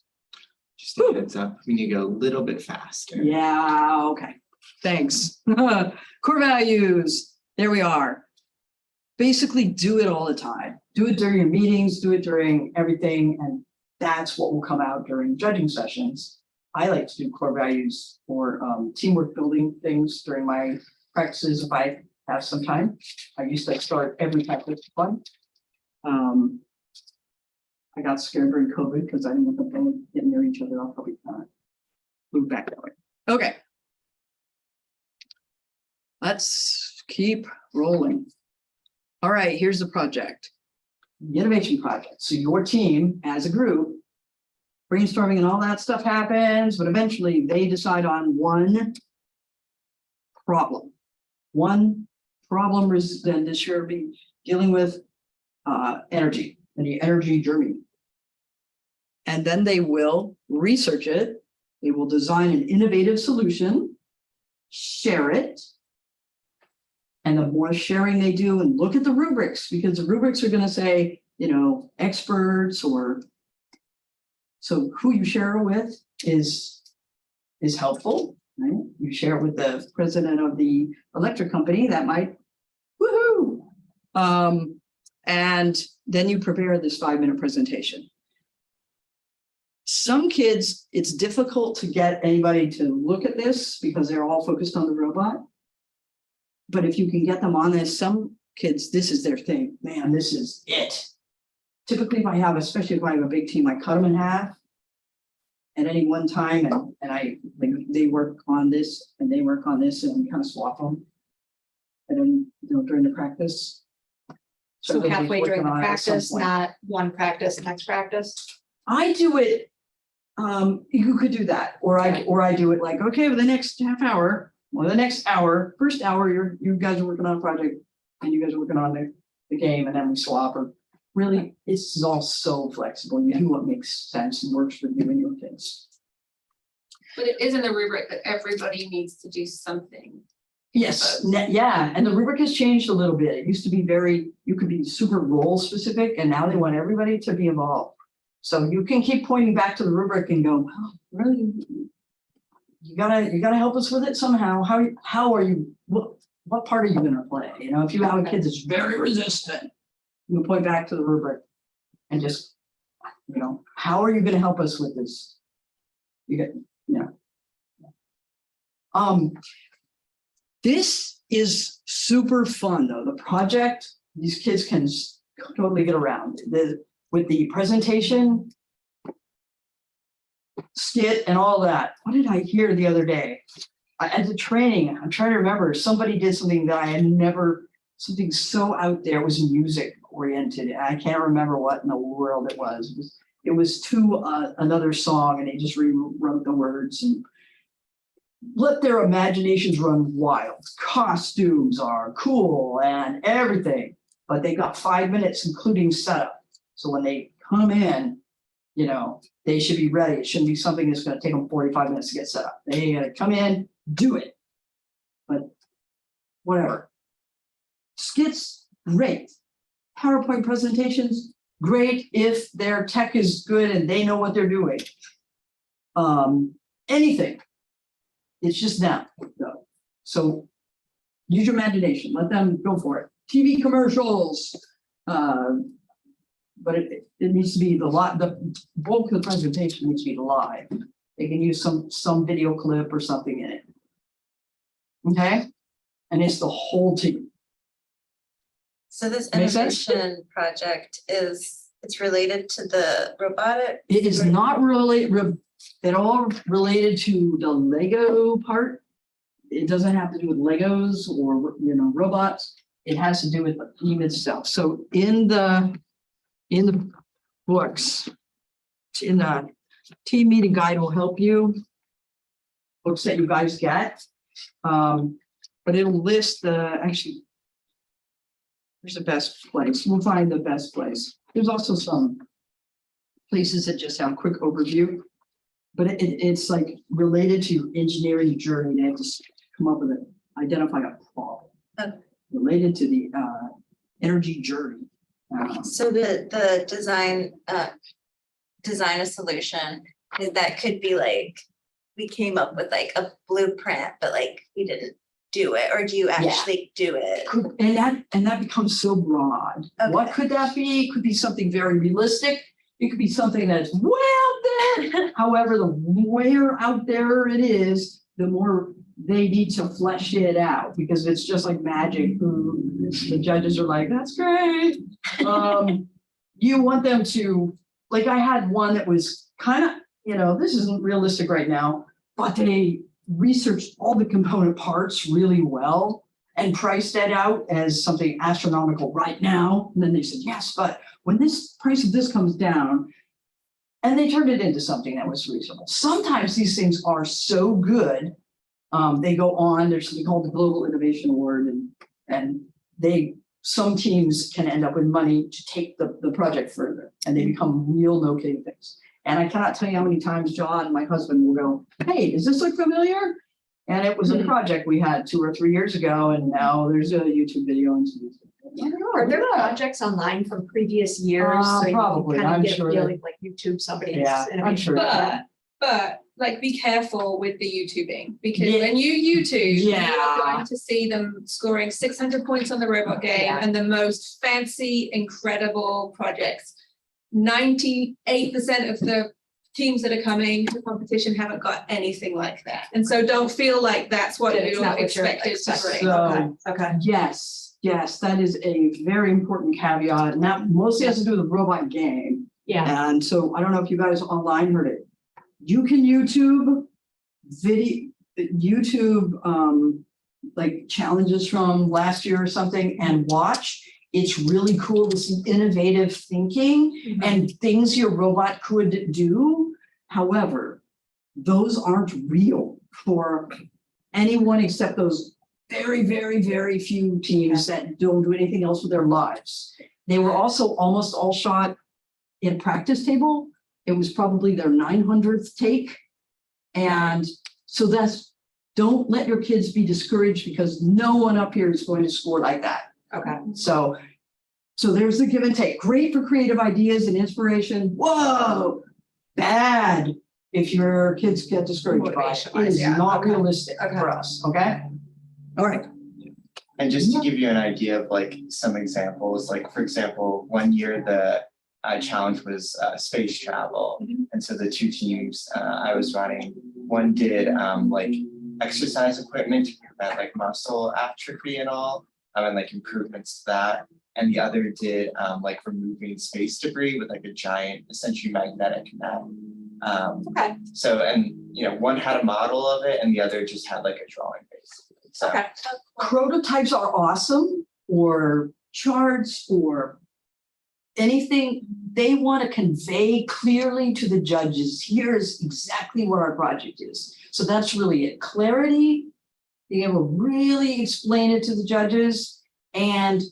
Just a heads up, we need to go a little bit faster. Yeah, okay, thanks. Core values, there we are. Basically do it all the time. Do it during your meetings, do it during everything, and that's what will come out during judging sessions. I like to do core values for teamwork building things during my practices if I have some time. I used to start every practice one. I got scared during COVID because I didn't want them to get near each other. I'll probably move back that way. Okay. Let's keep rolling. All right, here's the project. The innovation project. So your team as a group, brainstorming and all that stuff happens, but eventually they decide on one problem. One problem is then this year be dealing with energy and the energy journey. And then they will research it. They will design an innovative solution, share it. And the more sharing they do, and look at the rubrics, because the rubrics are going to say, experts, or so who you share it with is helpful, right? You share it with the president of the electric company, that might, woohoo! And then you prepare this 5-minute presentation. Some kids, it's difficult to get anybody to look at this because they're all focused on the robot. But if you can get them on this, some kids, this is their thing. Man, this is it. Typically, especially if I have a big team, I cut them in half at any one time, and they work on this and they work on this, and we kind of swap them. And then during the practice. So everybody's halfway during working the on it at some practice, point. not one practice, next practice. I do it. You could do that, or I do it like, okay, for the next half hour, or the next hour, first hour, you guys are working on a project, and you guys are working on the game, and then we swap. Or really, it's all so flexible. You do what makes sense and works for you and your kids. But it is in the rubric that everybody needs to do something. Yes, yeah, and the rubric has changed a little bit. It used to be you could be super role specific, and now they want everybody to be involved. So you can keep pointing back to the rubric and go, oh, really? You gotta help us with it somehow. How are you? What part are you gonna play? If you have a kid that's very resistant, you can point back to the rubric and just, how are you gonna help us with this? This is super fun though. The project, these kids can totally get around. With the presentation, skit, and all that. What did I hear the other day? At the training, I'm trying to remember, somebody did something that I had never, something so out there, was music oriented. I can't remember what in the world it was. It was to another song, and they just rewrote the words and let their imaginations run wild. Costumes are cool and everything, but they got 5 minutes, including setup. So when they come in, they should be ready. It shouldn't be something that's going to take them 45 minutes to get set up. They got to come in, do it. But whatever. Skits, great. PowerPoint presentations, great if their tech is good and they know what they're doing. Anything. It's just them, though. So use your imagination. Let them go for it. TV commercials. But it needs to be the bulk of the presentation needs to be live. They can use some video clip or something in it. Okay? And it's the whole team. So this Make sense? innovation project it's related to the robotic? It is not really at all related to the Lego part. It doesn't have to do with Legos or robots. It has to do with the team itself. So in the books, in the team meeting guide will help you, books that you guys get. But it'll list where's the best place? We'll find the best place. There's also some places that just have a quick overview. but it's like related to your engineering journey. They have to come up with identify a problem Okay. related to the energy journey. So the design a solution, that could be like, we came up with like a blueprint, but like we didn't do it, or do you actually do it? And that becomes so broad. What Okay. could that be? It could be something very realistic. It could be something that's way out there. However, the where out there it is, the more they need to flesh it out, because it's just like magic. The judges are like, that's great. You want them to, like, I had one that was kind of, this isn't realistic right now, but they researched all the component parts really well and priced that out as something astronomical right now. And then they said, yes, but when this price of this comes down, and they turned it into something that was reasonable. Sometimes these things are so good. They go on, there's something called the Global Innovation Award, and some teams can end up with money to take the project further, and they become real no kidding things. And I cannot tell you how many times John, my husband, will go, hey, does this look familiar? And it was a project we had 2 or 3 years ago, and now there's a YouTube video. And Are there projects online from previous years? So you can probably, kind of I'm get a sure feeling like YouTube somebody's. Yeah, I'm sure. But like, be careful with the YouTubing, because Yeah. when you YouTube, Yeah. you're going to see them scoring 600 points on the robot game Yeah. and the most fancy, incredible projects. 98% of the teams that are coming to competition haven't got anything like that. And so don't feel like that's what It's you're not what you're expected to expecting. bring. So, Okay. yes, that is a very important caveat, and that mostly has to do with the robot game. Yeah. And so I don't know if you guys online heard it. You can YouTube like challenges from last year or something and watch. It's really cool to see innovative thinking and things your robot could do. However, those aren't real for anyone except those very, very, very few teams that don't do anything else with their lives. They were also almost all shot in practice table. It was probably their 900th take. And so don't let your kids be discouraged, because no one up here is going to score like that. Okay. So there's the give and take. Great for creative ideas and inspiration. Whoa, bad if your kids get discouraged by it. It is not realistic for us, okay? All right. And just to give you an idea of like some examples, like for example, one year the challenge was space travel. And so the 2 teams I was running, one did like exercise equipment to prevent like muscle atrophy and all, and like improvements to that. And the other did like removing space debris with like a giant, essentially magnetic net. Okay. So, and one had a model of it and the other just had like a drawing base. So, Okay. Prototypes are awesome, or charts, or anything they want to convey clearly to the judges. Here's exactly what our project is. So that's really it. Clarity, being able to really explain it to the judges, and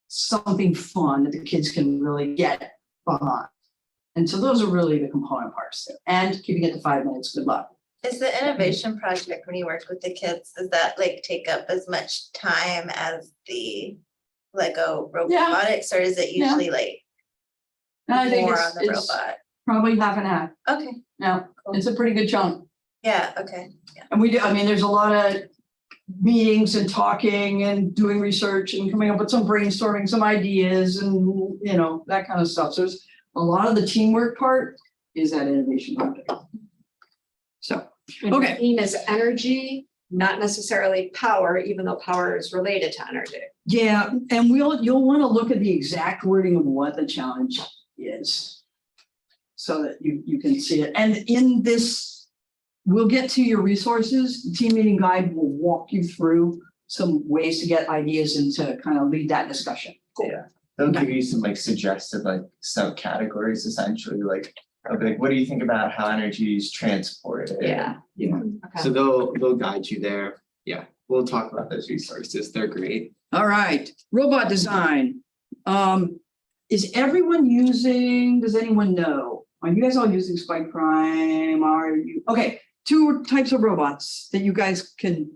something fun that the kids can really get behind. And so those are really the component parts there. And keeping it to 5 minutes, good luck. Is the innovation project, when you work with the kids, does that like take up as much time as the Lego robotics, or is it usually like And I think more on the it's robot? probably half and half. Okay, Now, it's a pretty good chunk. yeah, okay, yeah. And we do, I mean, there's a lot of meetings and talking and doing research and coming up with some brainstorming, some ideas and, that kind of stuff. So there's a lot of the teamwork part is that innovation project. So, And Okay. Theme is energy, not necessarily power, even though power is related to energy. yeah, and you'll want to look at the exact wording of what the challenge is, so that you can see it. And in this, we'll get to your resources. The team meeting guide will walk you through some ways to get ideas and to kind of lead that discussion. yeah, they'll give you some like suggested like subcategories essentially, like what do you think about how energy is transported? Yeah. Okay. So they'll guide you there. Yeah, we'll talk about those resources. They're great. All right, robot design. Is everyone using, does anyone know, Are you guys all using Spike Prime? Are you, okay, two types of robots that you guys can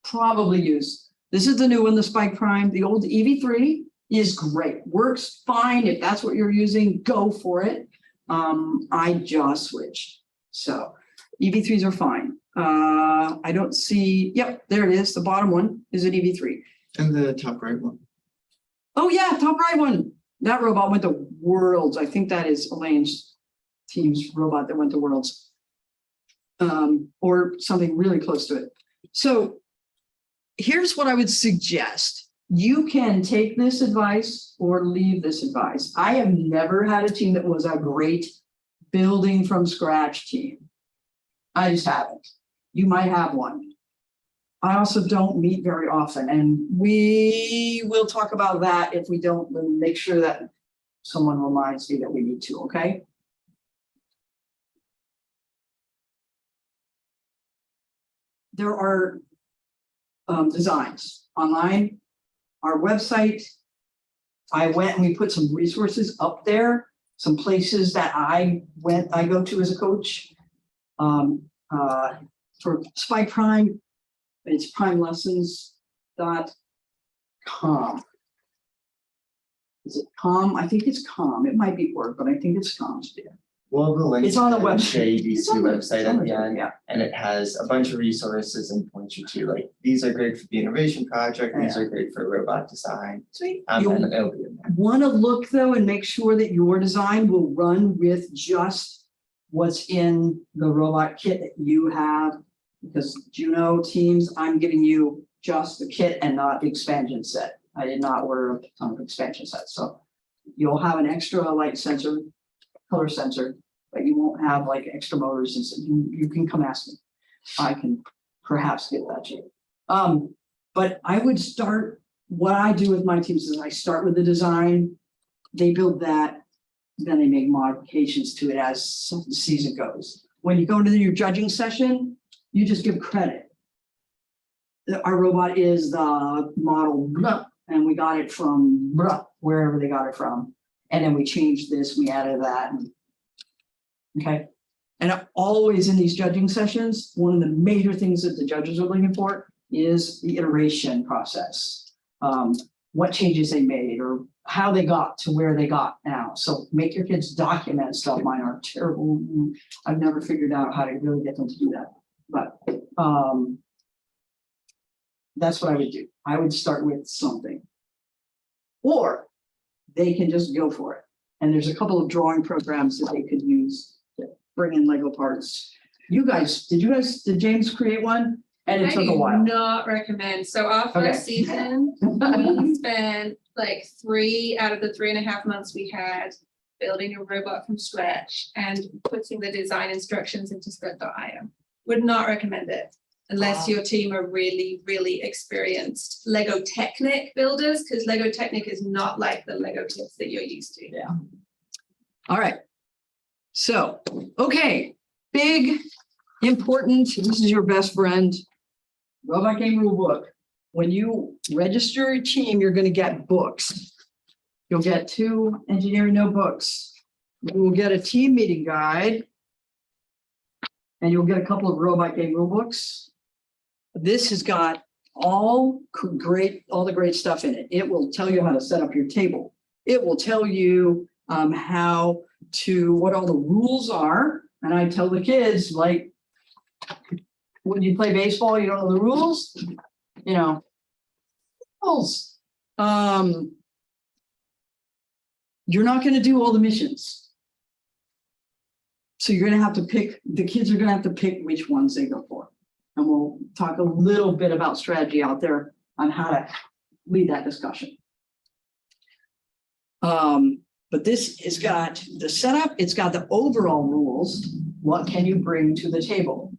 probably use. This is the new one, the Spike Prime. The old EV3 is great, works fine. If that's what you're using, go for it. I just switched. So EV3s are fine. I don't see, yep, there it is. The bottom one is an EV3. And the top right one. Oh yeah, top right one. That robot went to Worlds. I think that is Elaine's team's robot that went to Worlds. Or something really close to it. So here's what I would suggest. You can take this advice or leave this advice. I have never had a team that was a great building from scratch team. I just haven't. You might have one. I also don't meet very often, and we will talk about that if we don't. We'll make sure that someone reminds me that we need to, okay? There are designs online, our website. I went and we put some resources up there, some places that I go to as a coach. For Spike Prime, it's primelessons.com. Is it com? I think it's com. It might be org, but I think it's com. Yeah. Well, the link. It's on the to website. JDC It's on the- website it's on at the- the end, yeah. and it has a bunch of resources and points you to, like, these are great for the innovation project, these are great for robot design. Sweet. And You'll it'll be in there. want to look though and make sure that your design will run with just what's in the robot kit that you have. Because Juno teams, I'm giving you just the kit and not the expansion set. I did not order a ton of expansion sets, so you'll have an extra light sensor, color sensor, but you won't have like extra motors and so you can come ask me. I can perhaps get that to you. But I would start, what I do with my teams is I start with the design, they build that, then they make modifications to it as the season goes. When you go into your judging session, you just give credit. Our robot is the model blah, and we got it from blah, wherever they got it from. And then we changed this, we added that. Okay. And always in these judging sessions, one of the major things that the judges are looking for is the iteration process. What changes they made or how they got to where they got now. So make your kids document stuff. Mine are terrible. I've never figured out how to really get them to do that. But that's what I would do. I would start with something. Or they can just go for it. And there's a couple of drawing programs that they could use to bring in Lego parts. Did James create one? And it took a while. I do not recommend. So our first season, we spent like 3 out of the 3.5 months we had building a robot from scratch and putting the design instructions into script.io. Would not recommend it unless your team are really, really experienced Lego Technic builders, because Lego Technic is not like the Lego kits that you're used to. Yeah. All right. So, okay, big, important, this is your best friend, Robot Game Rule Book. When you register a team, you're going to get books. You'll get 2 engineering notebooks. You will get a team meeting guide. And you'll get a couple of Robot Game Rule Books. This has got all the great stuff in it. It will tell you how to set up your table. It will tell you what all the rules are. And I tell the kids, like, when you play baseball, you don't know the rules, rules. You're not going to do all the missions. So you're going to have to pick, the kids are going to have to pick which ones they go for. And we'll talk a little bit about strategy out there on how to lead that discussion. But this has got the setup, it's got the overall rules. What can you bring to the table?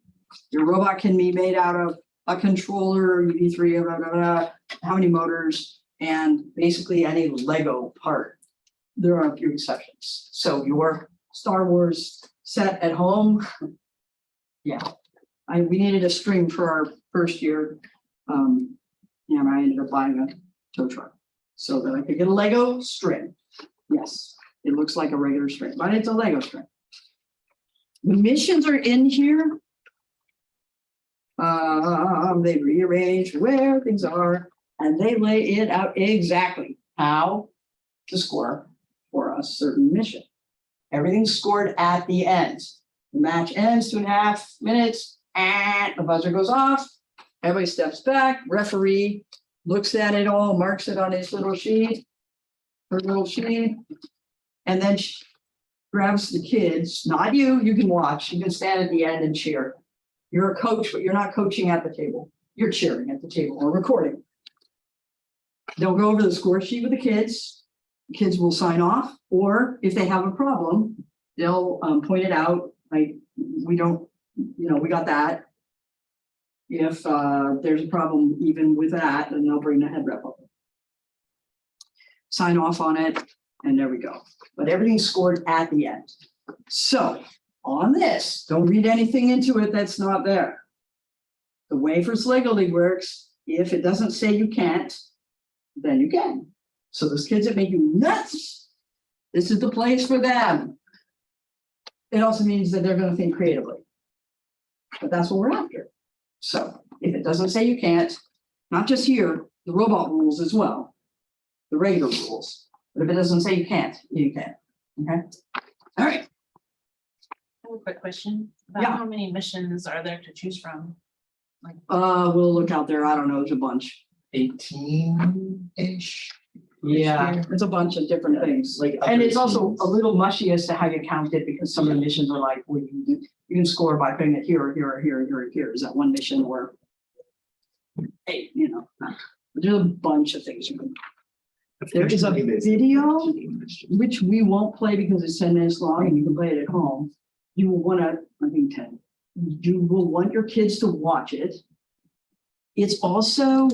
Your robot can be made out of a controller, UV3, blah, blah, blah, how many motors, and basically any Lego part. There are a few exceptions. So your Star Wars set at home, yeah. We needed a string for our first year, and I ended up buying a tow truck so that I could get a Lego string. Yes, it looks like a regular string, but it's a Lego string. The missions are in here. They rearrange where things are and they lay it out exactly how to score for a certain mission. Everything's scored at the end. The match ends 2.5 minutes and the buzzer goes off. Everybody steps back, referee looks at it all, marks it on his little sheet, her little sheet, and then she grabs the kids, not you, you can watch, you can stand at the end and cheer. You're a coach, but you're not coaching at the table. You're cheering at the table or recording. They'll go over the score sheet with the kids. The kids will sign off, or if they have a problem, they'll point it out, like, we don't, we got that. If there's a problem even with that, then they'll bring the head rep up. Sign off on it, and there we go. But everything's scored at the end. So on this, don't read anything into it that's not there. The way First Lego League works, if it doesn't say you can't, then you can. So those kids that make you nuts, this is the place for them. It also means that they're going to think creatively. But that's what we're after. So if it doesn't say you can't, not just here, the robot rules as well, the regular rules. But if it doesn't say you can't, you can. Okay. All right. I have a quick question. About Yeah. how many missions are there to choose from? We'll look out there. I don't know. There's a bunch. 18-ish. Yeah, it's a bunch of different things. Like And it's upper also teens. a little mushy as to how you count it, because some of the missions are like, well, you can score by putting it here, here, here, here, here. Is that one mission or 8, But there's a bunch of things you can. There is a video, which we won't play because it's 10 minutes long and you can play it at home. You will want to, I think 10. You will want your kids to watch it. It's also,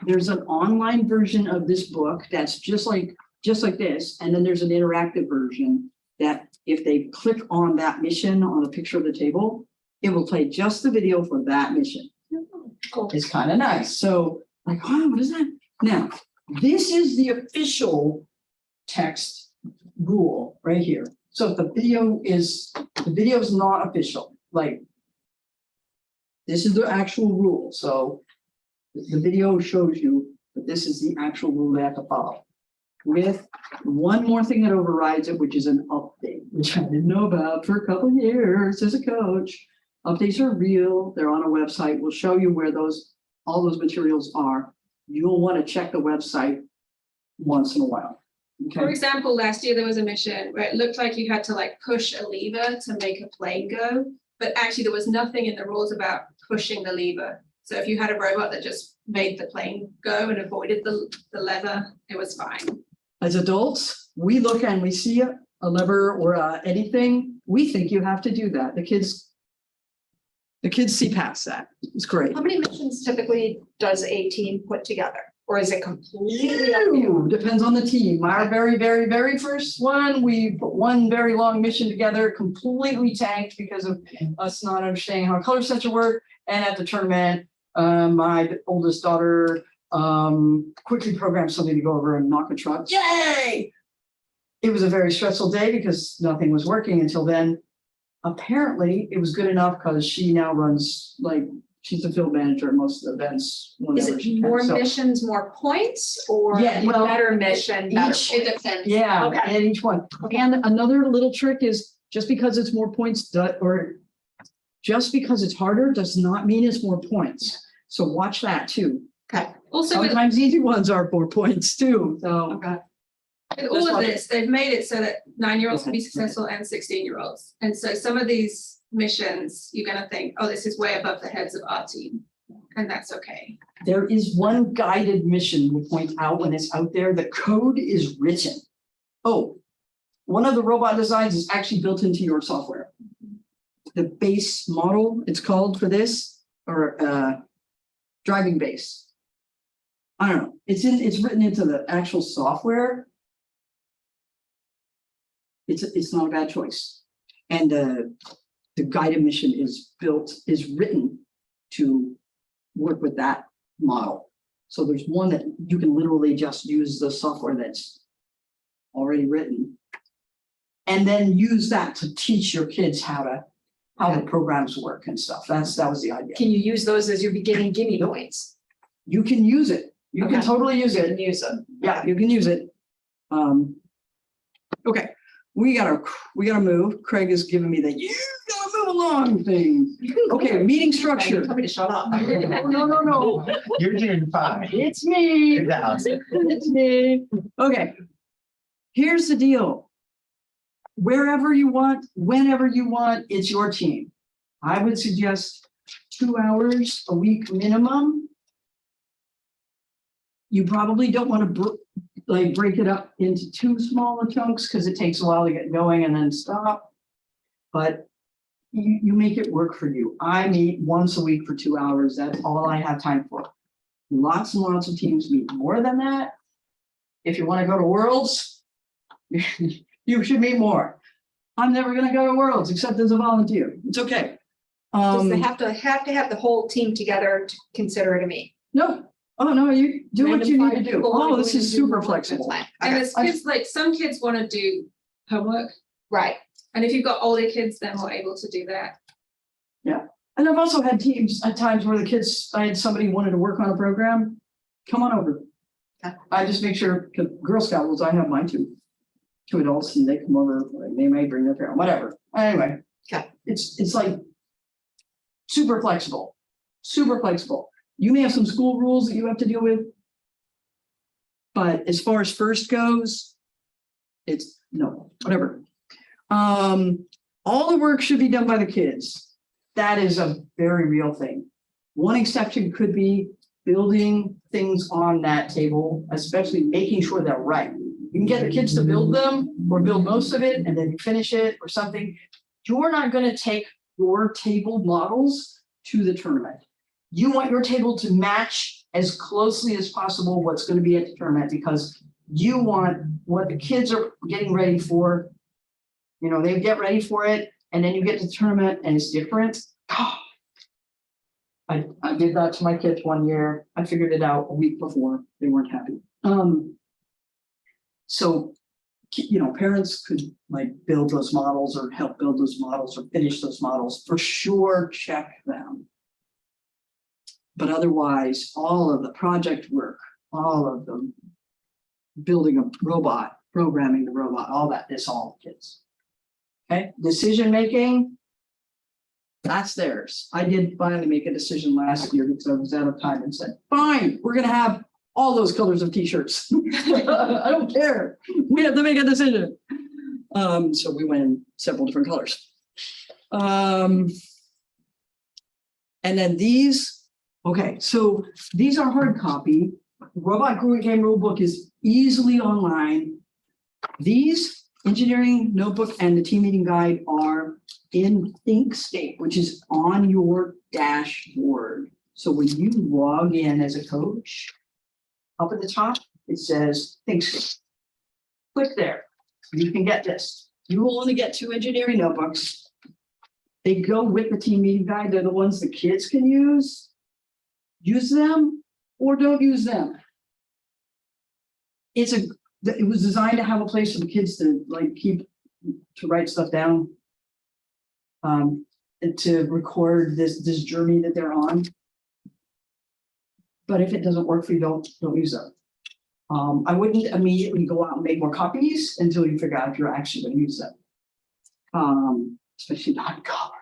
there's an online version of this book that's just like this. And then there's an interactive version that if they click on that mission on a picture of the table, it will play just the video for that mission. It's kind of nice. So like, oh, what is that? Now, this is the official text rule right here. So if the video is not official, like this is the actual rule. So the video shows you that this is the actual rule they have to follow. With one more thing that overrides it, which is an update, which I didn't know about for a couple of years as a coach. Updates are real. They're on a website. We'll show you where all those materials are. You'll want to check the website once in a while. For Okay. example, last year there was a mission where it looked like you had to like push a lever to make a plane go, but actually there was nothing in the rules about pushing the lever. So if you had a robot that just made the plane go and avoided the lever, it was fine. As adults, we look and we see a lever or anything. We think you have to do that. The kids see past that. It's great. How many missions typically does a team put together? Or is it completely up to you? Ooh, depends on the team. Our very, very, very first one, we put one very long mission together, completely tanked because of us not understanding how color sensor worked. And at the tournament, my oldest daughter quickly programmed somebody to go over and knock a truck. Yay! It was a very stressful day because nothing was working until then. Apparently, it was good enough because she now runs, like, she's the field manager at most of the events. Is whenever she it can. more So, missions, more points, or Yeah, well, better mission, better each- points? It depends. Yeah, Okay. and each one. And another little trick is just because it's more points, or just because it's harder does not mean it's more points. So watch that too. Okay. Also with Sometimes easy ones are more points too, so. Okay. With all of this, they've made it so that 9-year-olds can be successful and 16-year-olds. And so some of these missions, you're gonna think, oh, this is way above the heads of our team. And that's okay. There is one guided mission we'll point out when it's out there. The code is written. Oh, one of the robot designs is actually built into your software. The base model, it's called for this, or driving base. I don't know. It's written into the actual software. It's not a bad choice. And the guided mission is written to work with that model. So there's one that you can literally just use the software that's already written. And then use that to teach your kids how to how the programs work and stuff. That was the idea. Can you use those as your beginning gimme points? You can use it. You can Okay. totally use You it. can use them. Yeah, you can use it. Okay, we gotta move. Craig is giving me the you gotta move along thing. Okay, meeting structure. Tell me to shut up. No. You're doing fine. It's me. Good house. It's me. Okay. Here's the deal. Wherever you want, whenever you want, it's your team. I would suggest 2 hours a week minimum. You probably don't want to break it up into too small chunks because it takes a while to get going and then stop. But you make it work for you. I meet once a week for 2 hours. That's all I have time for. Lots and lots of teams meet more than that. If you want to go to Worlds, you should meet more. I'm never going to go to Worlds except as a volunteer. It's okay. Does they have to have the whole team together to consider it a meet? No. Oh, no, you do what you need to Random do. people wanna Oh, go this in is and do super homework, flexible. that's fine. And there's I- kids, like, some kids wanna do homework, Right. and if you've got older kids, they're more able to do that. And I've also had teams at times where I had somebody who wanted to work on a program, come on over. I just make sure, 'cause Girl Scout rules, I have mine two adults and they come over, like, they may bring their parent, whatever. Anyway. Okay. It's like super flexible, super flexible. You may have some school rules that you have to deal with. But as far as first goes, it's no, whatever. All the work should be done by the kids. That is a very real thing. One exception could be building things on that table, especially making sure they're right. You can get the kids to build them or build most of it and then finish it or something. You're not going to take your table models to the tournament. You want your table to match as closely as possible what's going to be at the tournament because you want what the kids are getting ready for. You know, they get ready for it and then you get to the tournament and it's different. I did that to my kids one year. I figured it out a week before. They weren't happy. So, you know, parents could like build those models or help build those models or finish those models. For sure, check them. But otherwise, all of the project work, all of the building a robot, programming the robot, all that, it's all kids. Okay, decision making, that's theirs. I did finally make a decision last year because I was out of time and said, fine, we're gonna have all those colors of t-shirts. I don't care. We have to make a decision. So we went in several different colors. And then these, okay, so these are hard copy. Robot Game Rulebook is easily online. These engineering notebook and the team meeting guide are in ThinkScape, which is on your dashboard. So when you log in as a coach, up at the top, it says ThinkScape. Click there. You can get this. You will only get 2 engineering notebooks. They go with the team meeting guide. They're the ones the kids can use. Use them or don't use them. It was designed to have a place for the kids to like to write stuff down. And to record this journey that they're on. But if it doesn't work for you, don't use them. I wouldn't immediately go out and make more copies until you figure out if you're actually going to use them. Especially not in color.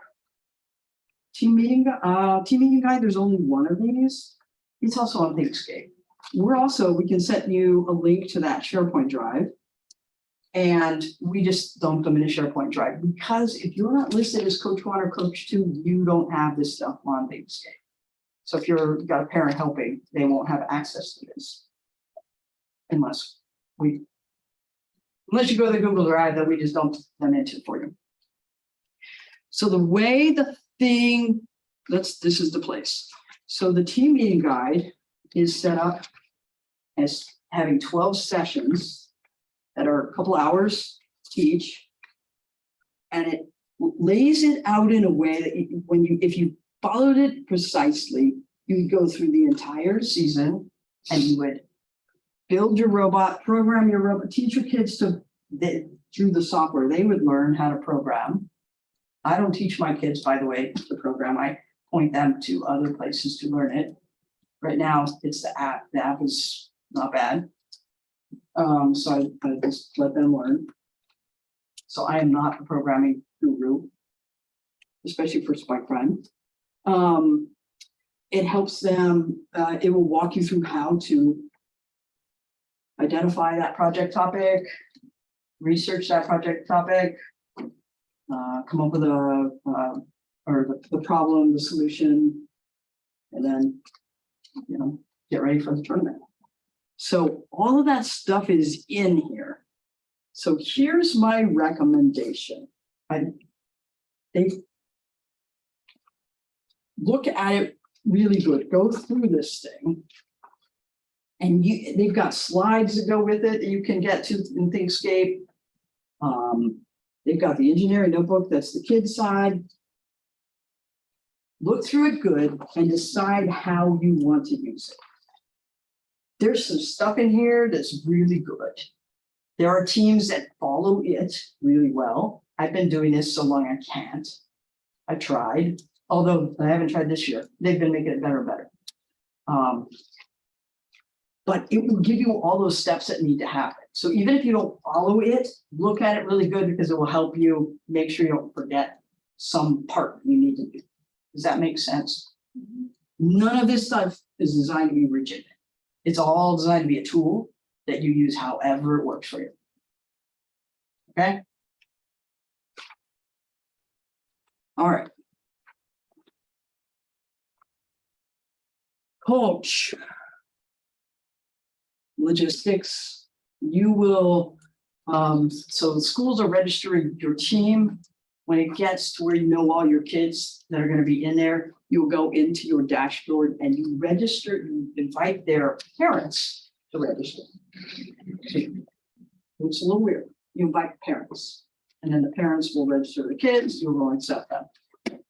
Team meeting guide, there's only one of these. It's also on ThinkScape. We can send you a link to that SharePoint drive. And we just dump them in a SharePoint drive because if you're not listed as Coach 1 or Coach 2, you don't have this stuff on ThinkScape. So if you've got a parent helping, they won't have access to this. Unless you go to the Google Drive that we just dump them into for you. So the way this is the place. So the team meeting guide is set up as having 12 sessions that are a couple hours each. And it lays it out in a way that if you followed it precisely, you would go through the entire season and you would build your robot, program your robot, teach your kids through the software. They would learn how to program. I don't teach my kids, by the way, the program. I point them to other places to learn it. Right now, it's the app. The app is not bad. So I just let them learn. So I am not a programming guru, especially for Spike Run. It helps them, it will walk you through how to identify that project topic, research that project topic, come up with the problem, the solution, and then, get ready for the tournament. So all of that stuff is in here. So here's my recommendation. They look at it really good. Go through this thing. And they've got slides that go with it that you can get to in Thinkscape. They've got the engineering notebook, that's the kids side. Look through it good and decide how you want to use it. There's some stuff in here that's really good. There are teams that follow it really well. I've been doing this so long I can't. I tried, although I haven't tried this year. They've been making it better and better. But it will give you all those steps that need to happen. So even if you don't follow it, look at it really good because it will help you make sure you don't forget some part you need to do. Does that make sense? None of this stuff is designed to be rigid. It's all designed to be a tool that you use however it works for you. Okay? All right. Coach. Logistics, you will, so the schools are registering your team. When it gets to where you know all your kids that are going to be in there, you'll go into your dashboard and you register, you invite their parents to register. It's a little weird. You invite parents and then the parents will register the kids, you'll go and accept them.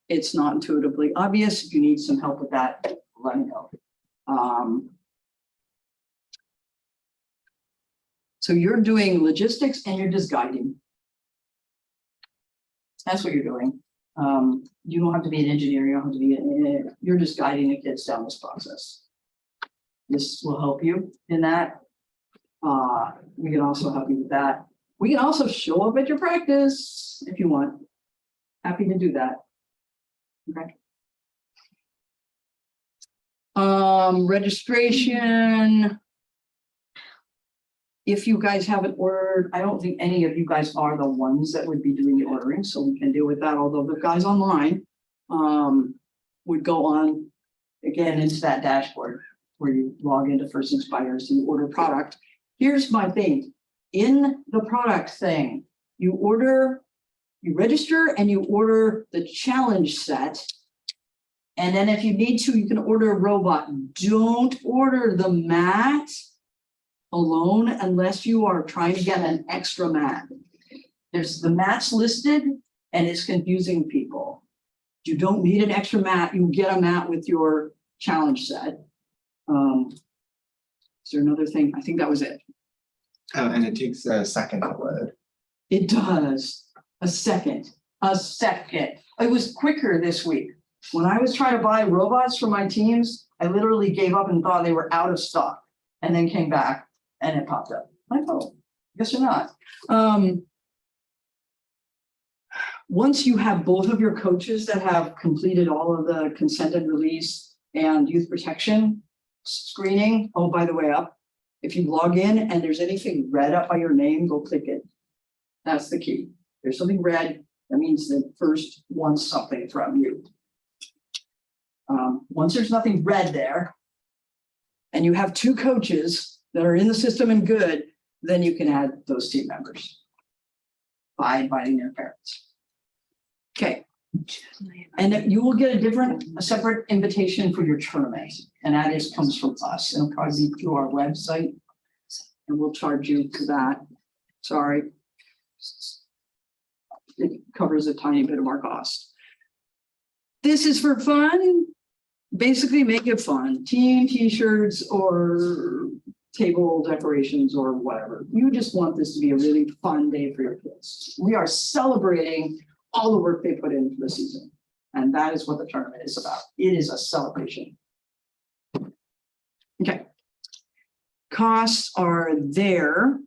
It's not intuitively obvious. If you need some help with that, let me know. So you're doing logistics and you're just guiding. That's what you're doing. You don't have to be an engineer. You don't have to be, you're just guiding the kids down this process. This will help you in that. We can also help you with that. We can also show up at your practice if you want. Happy to do that. Okay. Registration. If you guys haven't ordered, I don't think any of you guys are the ones that would be doing the ordering, so we can deal with that. Although the guys online would go on again into that dashboard where you log into First Inspires and you order product. Here's my thing. In the product thing, you register and you order the challenge set. And then if you need to, you can order a robot. Don't order the mat alone unless you are trying to get an extra mat. There's the mats listed and it's confusing people. You don't need an extra mat. You get a mat with your challenge set. Is there another thing? I think that was it. And it takes a second to load. It does. A second. It was quicker this week. When I was trying to buy robots for my teams, I literally gave up and thought they were out of stock and then came back and it popped up. Like, oh, guess you're not. Once you have both of your coaches that have completed all of the consented release and youth protection screening, oh, by the way, if you log in and there's anything red up by your name, go click it. That's the key. There's something red, that means the first wants something from you. Once there's nothing red there, and you have two coaches that are in the system and good, then you can add those team members by inviting their parents. Okay. And you will get a separate invitation for your tournament, and that comes from us. It'll probably be through our website, and we'll charge you for that. Sorry. It covers a tiny bit of our cost. This is for fun. Basically make it fun. Team t-shirts or table decorations or whatever. You just want this to be a really fun day for your kids. We are celebrating all the work they put in for the season. And that is what the tournament is about. It is a celebration. Okay. Costs are there.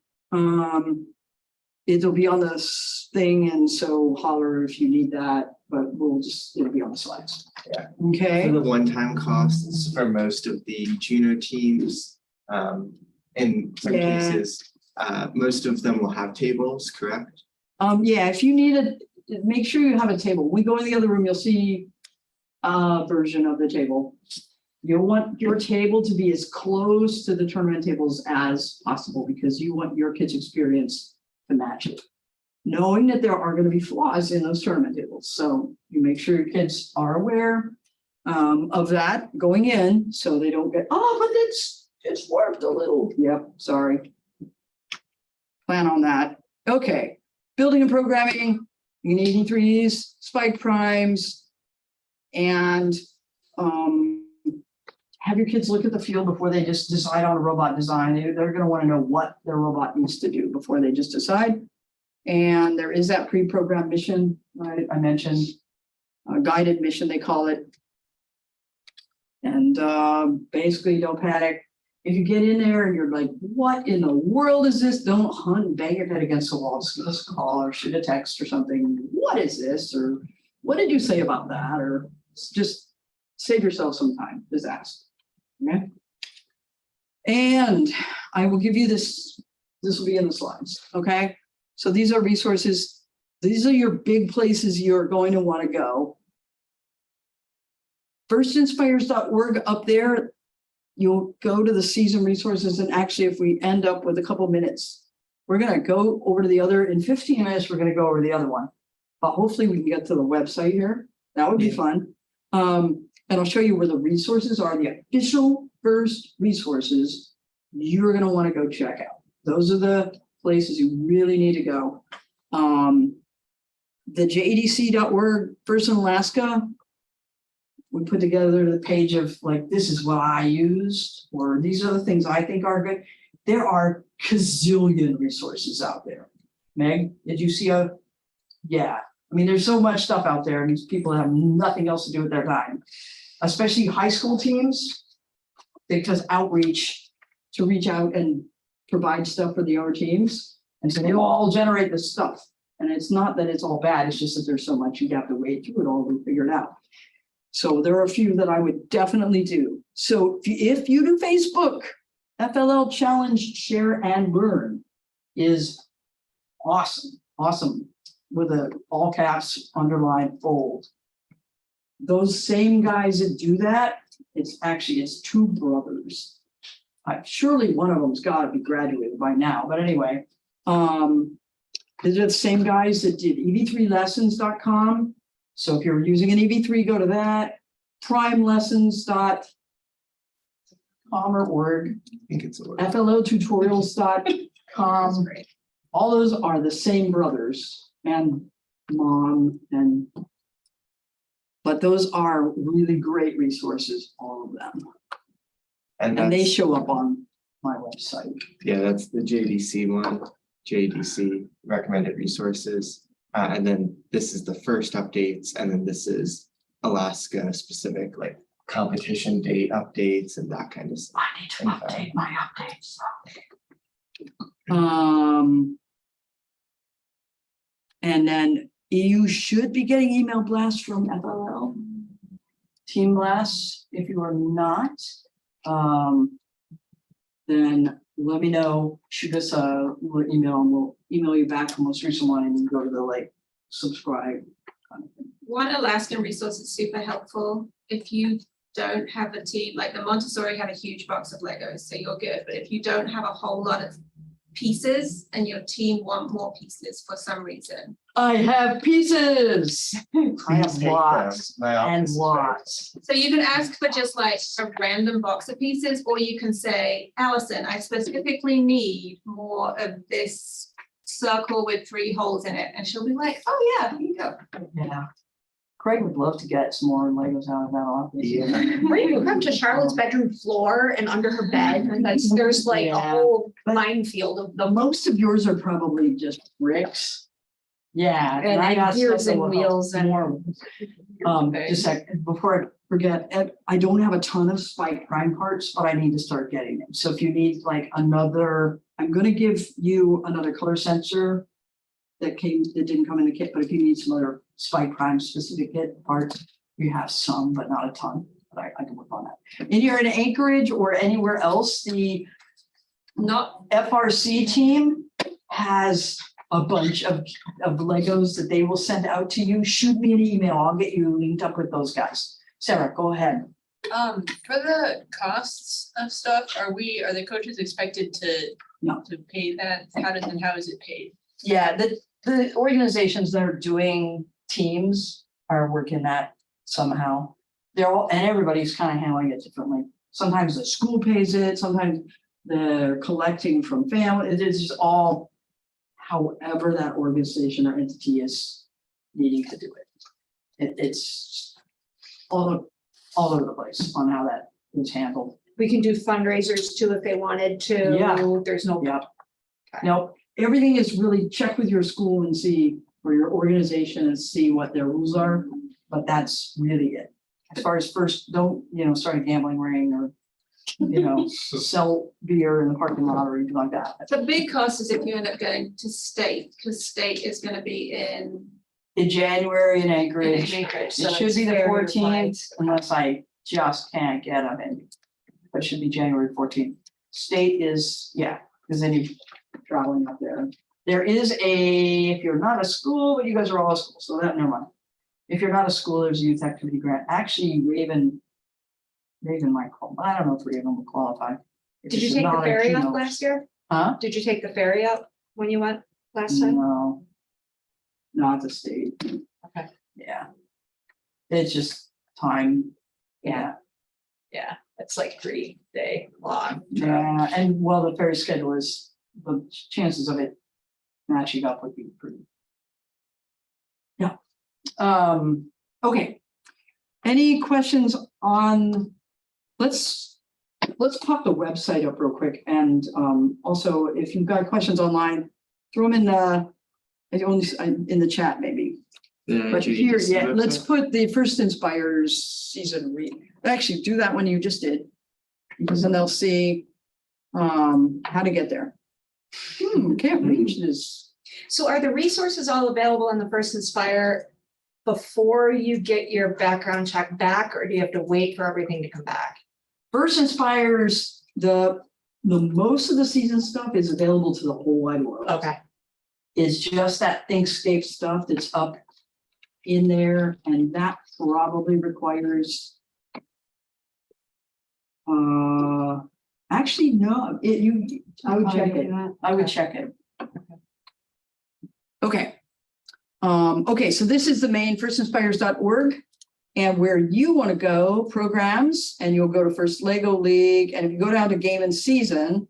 It'll be on this thing, and so holler if you need that, but it'll be on the slides. Yeah. Okay. For the one-time costs for most of the junior teams, in some Yeah. cases, most of them will have tables, correct? Yeah, if you need make sure you have a table. When we go in the other room, you'll see a version of the table. You'll want your table to be as close to the tournament tables as possible because you want your kids' experience to match it. Knowing that there are going to be flaws in those tournament tables. So you make sure your kids are aware of that going in so they don't get, oh, but it's warped a little. Yep, sorry. Plan on that. Okay, building and programming, you need E3s, spike primes, and have your kids look at the field before they just decide on a robot design. They're going to want to know what their robot needs to do before they just decide. And there is that pre-programmed mission, right? I mentioned guided mission, they call it. And basically, don't panic. If you get in there and you're like, what in the world is this? Don't hunt and bang your head against the wall. Just give us a call or shoot a text or something. What is this? Or what did you say about that? Or just save yourself some time. Just ask. Okay. And I will give you this. This will be in the slides. Okay. So these are resources. These are your big places you're going to want to go. Firstinspires.org up there. You'll go to the season resources, and actually, if we end up with a couple minutes, we're going to go over to the other. In 15 minutes, we're going to go over the other one. But hopefully, we can get to the website here. That would be fun. And I'll show you where the resources are, the official FIRST resources you're going to want to go check out. Those are the places you really need to go. The JDC.org, First in Alaska, we put together the page of like, this is what I used, or these are the things I think are good. There are gazillion resources out there. Meg, did you see yeah. I mean, there's so much stuff out there, and these people have nothing else to do with their time, especially high school teams, because outreach to reach out and provide stuff for the other teams. And so they all generate this stuff. And it's not that it's all bad, it's just that there's so much you have to wade through it all to figure it out. So there are a few that I would definitely do. So if you do Facebook, FLL Challenge, Share and Learn is awesome, awesome, with a all caps, underline, bold. Those same guys that do that, it's two brothers. Surely one of them's got to be graduated by now, but anyway, these are the same guys that did ev3lessons.com. So if you're using an EV3, go to that. Primelessons.com or org. I think it's org. FLOtutorials.com. All those are the same brothers and mom, but those are really great resources, all of them. And they that's- show up on my website. Yeah, that's the JDC one, JDC recommended resources. And then this is the first updates, and then this is Alaska specific, like competition date updates and that kind of stuff. I need to update my updates. And then you should be getting email blasts from FLL. Team blasts. If you are not, then let me know. Shoot us a little email, and we'll email you back the most recent one, and you go to the like subscribe kind of thing. One Alaskan resource is super helpful if you don't have a team, like the Montessori have a huge box of Legos, so you're good. But if you don't have a whole lot of pieces and your team want more pieces for some reason. I have pieces. I Please have take lots them. My and office is lots. So you can ask for just like a random box of pieces, or you can say, Allison, I specifically need more of this circle with 3 holes in it. And she'll be like, oh yeah, here you go. Yeah. Craig would love to get some more Legos out of that office. Yeah. Or you can come to Charlotte's bedroom floor and under her bed, and there's like a Yeah. whole But minefield of The most of yours are probably just bricks. Yeah. And I got gears stuff that and will help wheels and- more. Just a sec, before I forget, Ed, I don't have a ton of spike prime parts, but I need to start getting them. So if you need like another, I'm gonna give you another color sensor that didn't come in the kit, but if you need some other spike prime specific kit parts, you have some, but not a ton. But I can work on that. And you're in Anchorage or anywhere else, the not FRC team has a bunch of Legos that they will send out to you. Shoot me an email. I'll get you linked up with those guys. Sarah, go ahead. For the costs of stuff, are the coaches expected to? No. To pay that? How is it paid? Yeah, the organizations that are doing teams are working that somehow. And everybody's kind of handling it differently. Sometimes the school pays it, sometimes they're collecting from family. It is just all however that organization or entity is needing to do it. It's all over the place on how that is handled. We can do fundraisers too if they wanted to. Yeah. There's no. Yep. No, everything is really check with your school and see, or your organization and see what their rules are, but that's really it. As far as first, don't, start a gambling ring or, sell beer in the parking lot or anything like that. The big cost is if you end up going to state, because state is gonna be in In January in Anchorage, Anchorage. it should be the 14th unless I just can't get them in. But it should be January 14th. State is, because then you're traveling up there. There is if you're not a school, but you guys are all a school, so that, never mind. If you're not a school, there's a youth activity grant. Actually, Raven might call, but I don't know if Raven will qualify. If Did you it's take the not, ferry who up knows? last year? Huh? Did you take the ferry up when you went last time? No. Not the state. Okay. Yeah. It's just time. Yeah. Yeah, it's like 3-day long. Yeah, and the ferry schedule is, the chances of it matching up would be pretty. Yeah. Okay. Any questions on, let's pop the website up real quick. And also if you've got questions online, throw them in the chat maybe. But here, let's put the First Inspires season actually do that one you just did. Because then they'll see how to get there. Can't reach this. So are the resources all available on the First Inspire before you get your background check back, or do you have to wait for everything to come back? First Inspires, the most of the season stuff is available to the whole wide world. Okay. It's just that Thinkscape stuff that's up in there, and that probably requires. Actually, no, I would check it. I would check it. Okay. Okay, so this is the main firstinspires.org, and where you want to go, programs, and you'll go to First Lego League, and if you go down to game and season,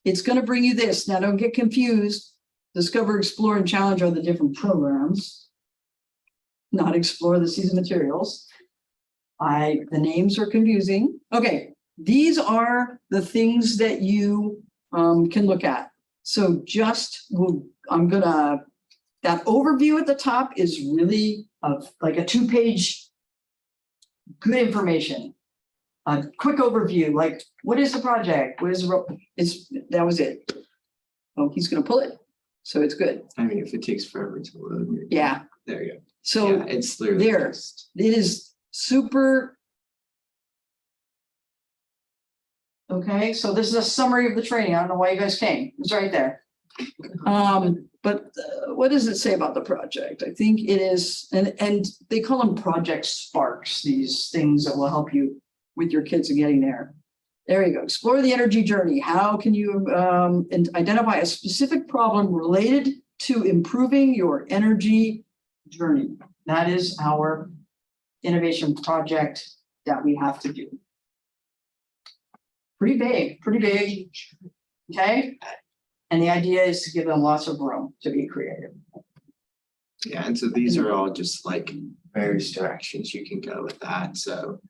it's going to bring you this. Now, don't get confused. Discover, explore, and challenge are the different programs, not explore the season materials. The names are confusing. Okay, these are the things that you can look at. So that overview at the top is really like a 2-page good information. A quick overview, like what is the project? What is that was it. Oh, he's gonna pull it. So it's good. I mean, if it takes forever to load. Yeah. There you go. So Yeah, it's literally there, just- it is super. Okay, so this is a summary of the training. I don't know why you guys came. It's right there. But what does it say about the project? I think it is, and they call them project sparks, these things that will help you with your kids in getting there. There you go. Explore the energy journey. How can you identify a specific problem related to improving your energy journey? That is our innovation project that we have to do. Pretty big. Okay. And the idea is to give them lots of room to be creative. Yeah, and so these are all just like various directions you can go with that. So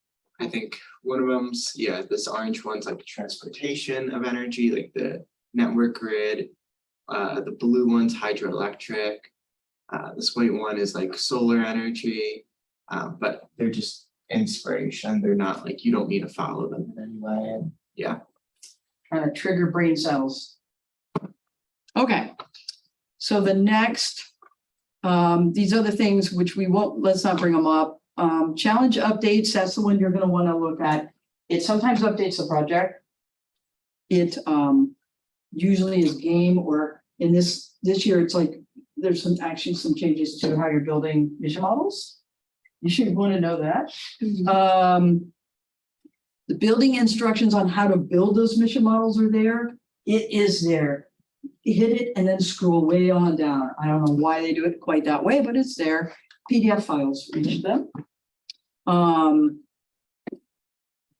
I think one of them's, this orange one's like transportation of energy, like the network grid. The blue one's hydroelectric. This white one is like solar energy. But They're just inspiration. they're not like, you don't need to follow them. In any way. And Yeah. Trying to trigger brain cells. Okay, so the next, these other things which we won't, let's not bring them up. Challenge updates, that's the one you're gonna wanna look at. It sometimes updates the project. It usually is game, or in this year, it's like, there's actually some changes to how you're building mission models. You should wanna know that. The building instructions on how to build those mission models are there. It is there. Hit it and then scroll way on down. I don't know why they do it quite that way, but it's there. PDF files for each of them.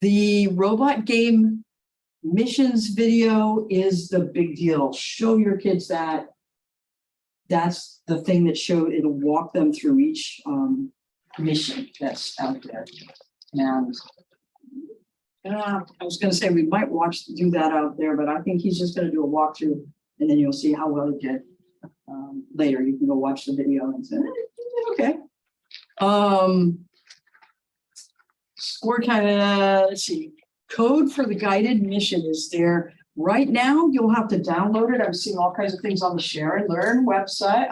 The robot game missions video is the big deal. Show your kids that. That's the thing that it'll walk them through each mission that's out there. And I was gonna say we might do that out there, but I think he's just gonna do a walkthrough and then you'll see how well he did. Later, you can go watch the video and say, okay. We're kind of, let's see, code for the guided mission is there. Right now, you'll have to download it. I've seen all kinds of things on the Share and Learn website,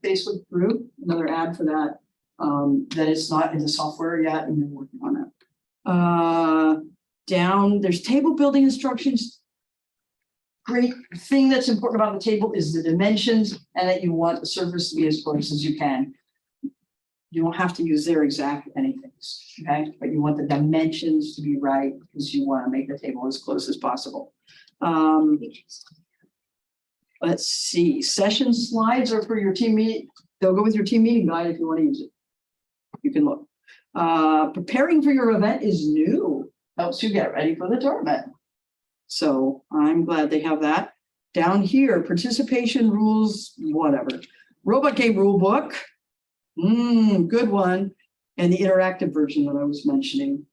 Facebook group, another ad for that. That it's not in the software yet and they're working on it. There's table building instructions. Great thing that's important about the table is the dimensions and that you want the surface to be as close as you can. You don't have to use their exact anything, okay? But you want the dimensions to be right because you want to make the table as close as possible. Let's see, session slides are for your team meeting. They'll go with your team meeting guide if you want to use it. You can look. Preparing for your event is new. Helps you get ready for the tournament. So I'm glad they have that. Down here, participation rules, whatever. Robot game rule book. Good one. And the interactive version that I was mentioning,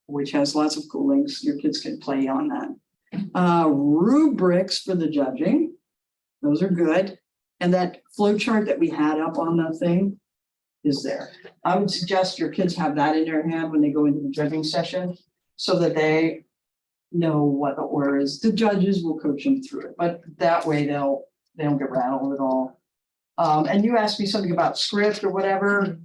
which has lots of cool links. Your kids can play on that. Rubrics for the judging. Those are good. And that flow chart that we had up on the thing is there. I would suggest your kids have that in their hand when they go into the judging session so that they know what the order is. The judges will coach them through it, but that way they don't get rattled at all. And you asked me something about script or whatever.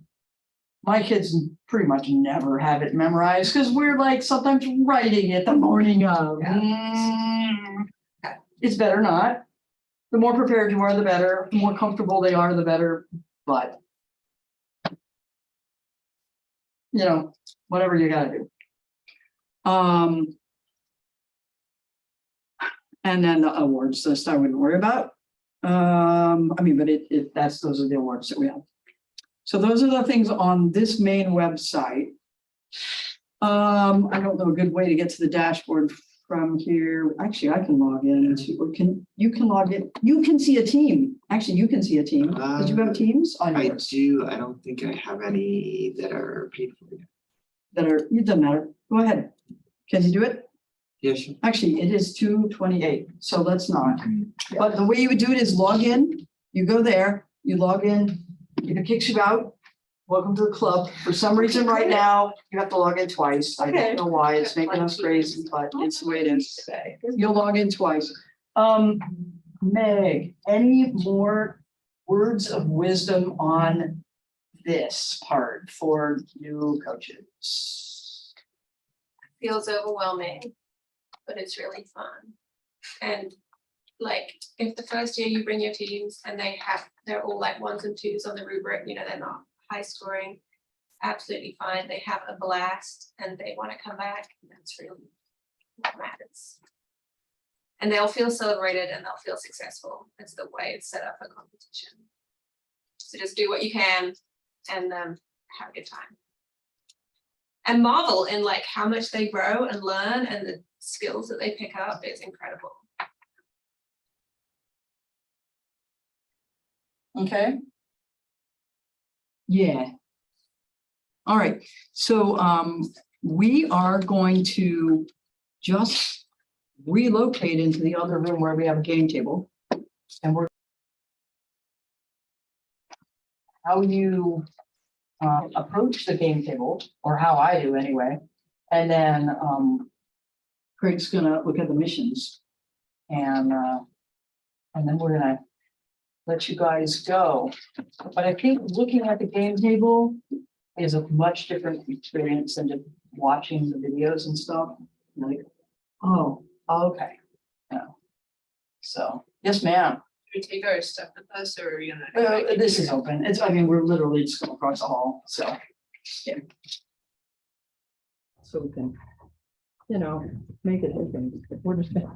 My kids pretty much never have it memorized because we're like sometimes writing it the morning of. It's better not. The more prepared you are, the better. The more comfortable they are, the better. But you know, whatever you gotta do. And then the awards list I wouldn't worry about. I mean, but those are the awards that we have. So those are the things on this main website. I don't know a good way to get to the dashboard from here. Actually, I can log in or you can log in. You can see a team. Actually, you can see a team. Did you have teams on I yours? do. I don't think I have any that are paid for yet. It doesn't matter. Go ahead. Can you do it? Yeah, sure. Actually, it is 2:28, so let's not. But the way you would do it is log in, you go there, you log in, if it kicks you out, welcome to the club. For some reason right now, you have to log in twice. I don't know why, it's making us crazy, but it's the way it is today. You'll log in twice. Meg, any more words of wisdom on this part for new coaches? Feels overwhelming, but it's really fun. And like, if the first year you bring your teams and they're all like 1s and 2s on the rubric, you know, they're not high scoring, absolutely fine. They have a blast and they want to come back. And that's really what matters. And they'll feel celebrated and they'll feel successful. It's the way it's set up for competition. So just do what you can and have a good time. And marvel in like how much they grow and learn and the skills that they pick up is incredible. Okay. Yeah. All right. So we are going to just relocate into the other room where we have a game table. And we're how you approach the game table, or how I do anyway. And then Craig's gonna look at the missions. And then we're gonna let you guys go. But I think looking at the game table is a much different experience than just watching the videos and stuff. Like, oh, okay. Yeah. So, yes, ma'am. Do we take our stuff with us or are we gonna? This is open. It's, I mean, we're literally just going across the hall, so. Yeah. So we can, you know, make it open. We're just gonna.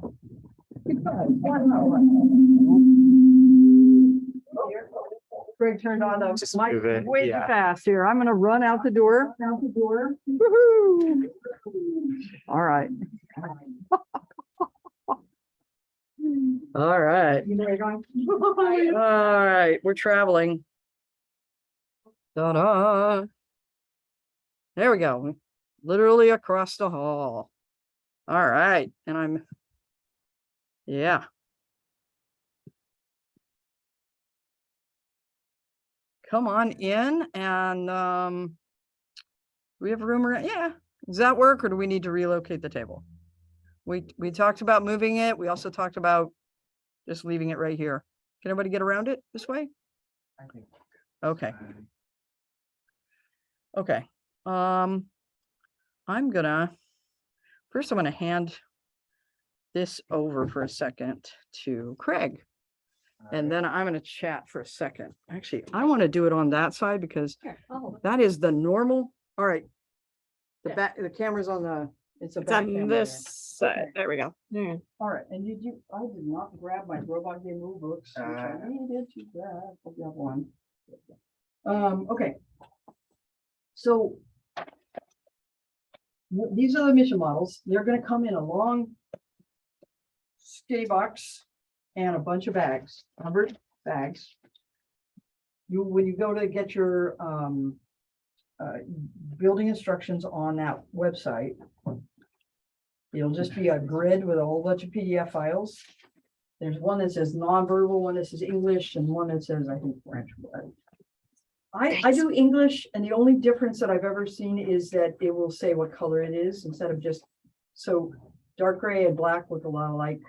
Greg turned on the Just mic move it, way too yeah. fast here. I'm gonna run out the door. Woo-hoo. All right. All right. You know where you're going? All right, we're traveling. Ta-da. There we go. Literally across the hall. All right, and yeah. Come on in and we have room around. Yeah. Does that work or do we need to relocate the table? We talked about moving it. We also talked about just leaving it right here. Can everybody get around it this way? Okay. Okay. I'm gonna hand this over for a second to Craig. And then I'm gonna chat for a second. Actually, I want to do it on that side because that is the normal. All right. The camera's on the, it's a back camera there. side. There we go. All right, and I did not grab my robot game rule books, which I needed to grab. Hope you have one. Okay. So these are the mission models. They're gonna come in a long skinny box and a bunch of bags, numbered bags. When you go to get your building instructions on that website, it'll just be a grid with a whole bunch of PDF files. There's one that says nonverbal, one that says English, and one that says, I think, French. I do English, and the only difference that I've ever seen is that it will say what color it is instead of just, so dark gray and black look a lot alike.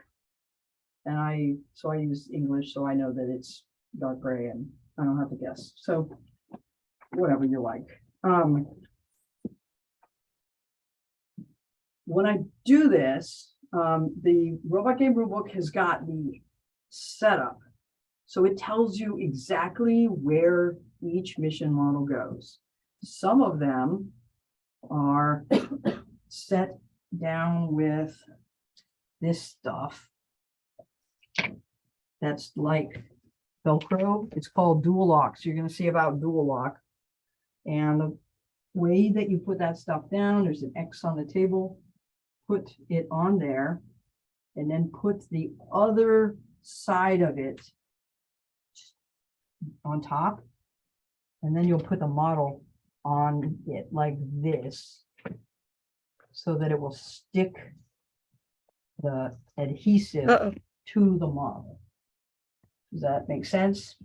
And I use English, so I know that it's dark gray and I don't have to guess. So whatever you like. When I do this, the robot game rulebook has got the setup. So it tells you exactly where each mission model goes. Some of them are set down with this stuff. That's like Velcro. It's called dual lock. So you're going to see about dual lock. And the way that you put that stuff down, there's an X on the table. Put it on there and then put the other side of it on top. And then you'll put the model on it like this so that it will stick the adhesive to the model. Does that make sense?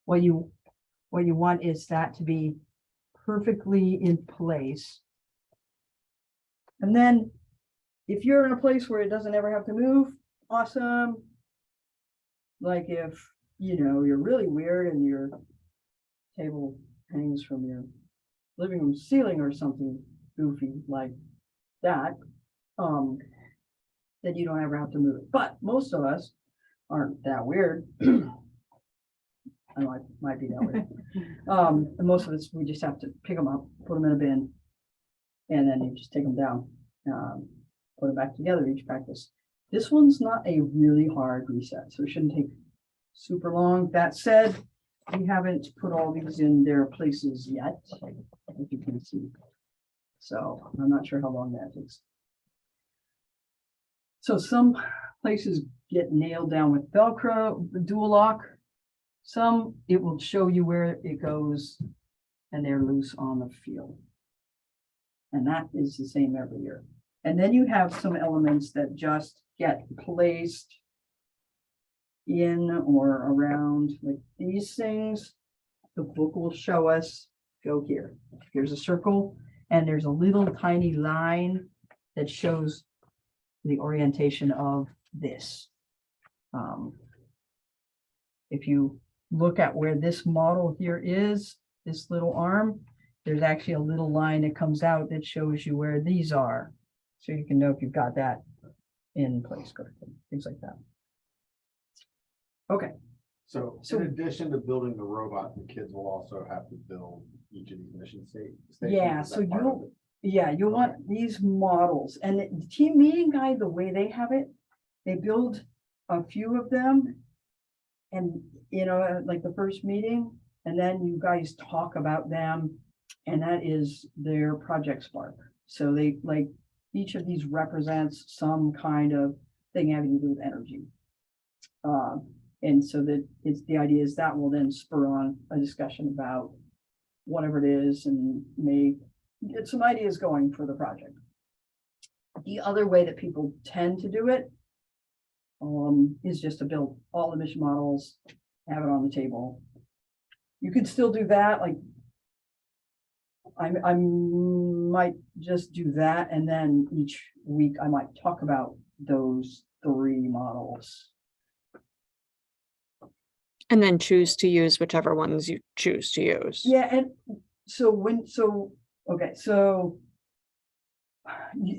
What you want is that to be perfectly in place. And then if you're in a place where it doesn't ever have to move, awesome. Like if, you know, you're really weird and your table hangs from your living room ceiling or something goofy like that, then you don't ever have to move it. But most of us aren't that weird. I know I might be that weird. And most of us, we just have to pick them up, put them in a bin, and then you just take them down, put them back together each practice. This one's not a really hard reset, so it shouldn't take super long. That said, we haven't put all these in their places yet, as you can see. So I'm not sure how long that takes. So some places get nailed down with Velcro, the dual lock. Some, it will show you where it goes and they're loose on the field. And that is the same every year. And then you have some elements that just get placed in or around, like these things. the book will show us, go here. Here's a circle, and there's a little tiny line that shows the orientation of this. If you look at where this model here is, this little arm, there's actually a little line that comes out that shows you where these are. So you can know if you've got that in place correctly, things like that. Okay, So So- in addition to building the robot, the kids will also have to build each of these mission stations. Yeah, Is that so part of you'll- it? yeah, you want these models, and the team meeting guide, the way they have it, they build a few of them. And, you know, like the first meeting, and then you guys talk about them, and that is their project spark. So they, like, each of these represents some kind of thing having to do with energy. And so that it's, the idea is that will then spur on a discussion about whatever it is and may get some ideas going for the project. The other way that people tend to do it is just to build all the mission models, have it on the table. You can still do that, like I might just do that, and then each week I might talk about those 3 models. And then choose to use whichever ones you choose to use. Yeah, and so okay, so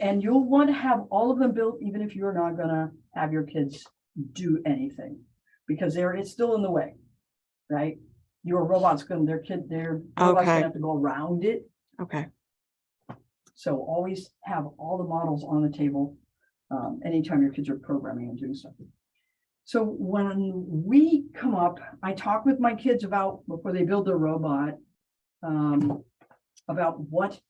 and you'll want to have all of them built, even if you're not gonna have your kids do anything, because it's still in the way, right? Your robot's gonna, their robot's Okay. gonna have to go around it. Okay. So always have all the models on the table, anytime your kids are programming and doing stuff. So when we come up, I talk with my kids about, before they build their robot, about what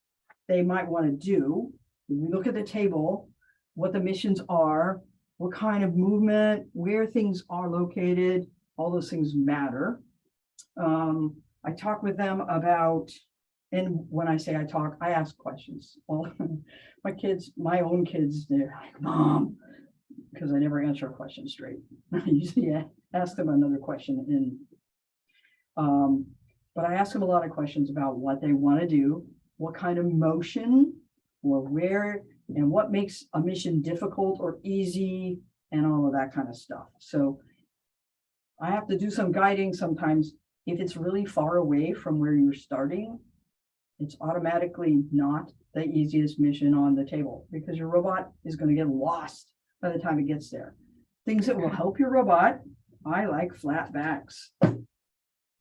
they might want to do. We look at the table, what the missions are, what kind of movement, where things are located, all those things matter. I talk with them about, and when I say I talk, I ask questions. Well, my own kids, they're like, Mom, because I never answer a question straight. I usually ask them another question but I ask them a lot of questions about what they want to do, what kind of motion, or where, and what makes a mission difficult or easy, and all of that kind of stuff. So I have to do some guiding sometimes. If it's really far away from where you're starting, it's automatically not the easiest mission on the table, because your robot is going to get lost by the time it gets there. Things that will help your robot, I like flat backs.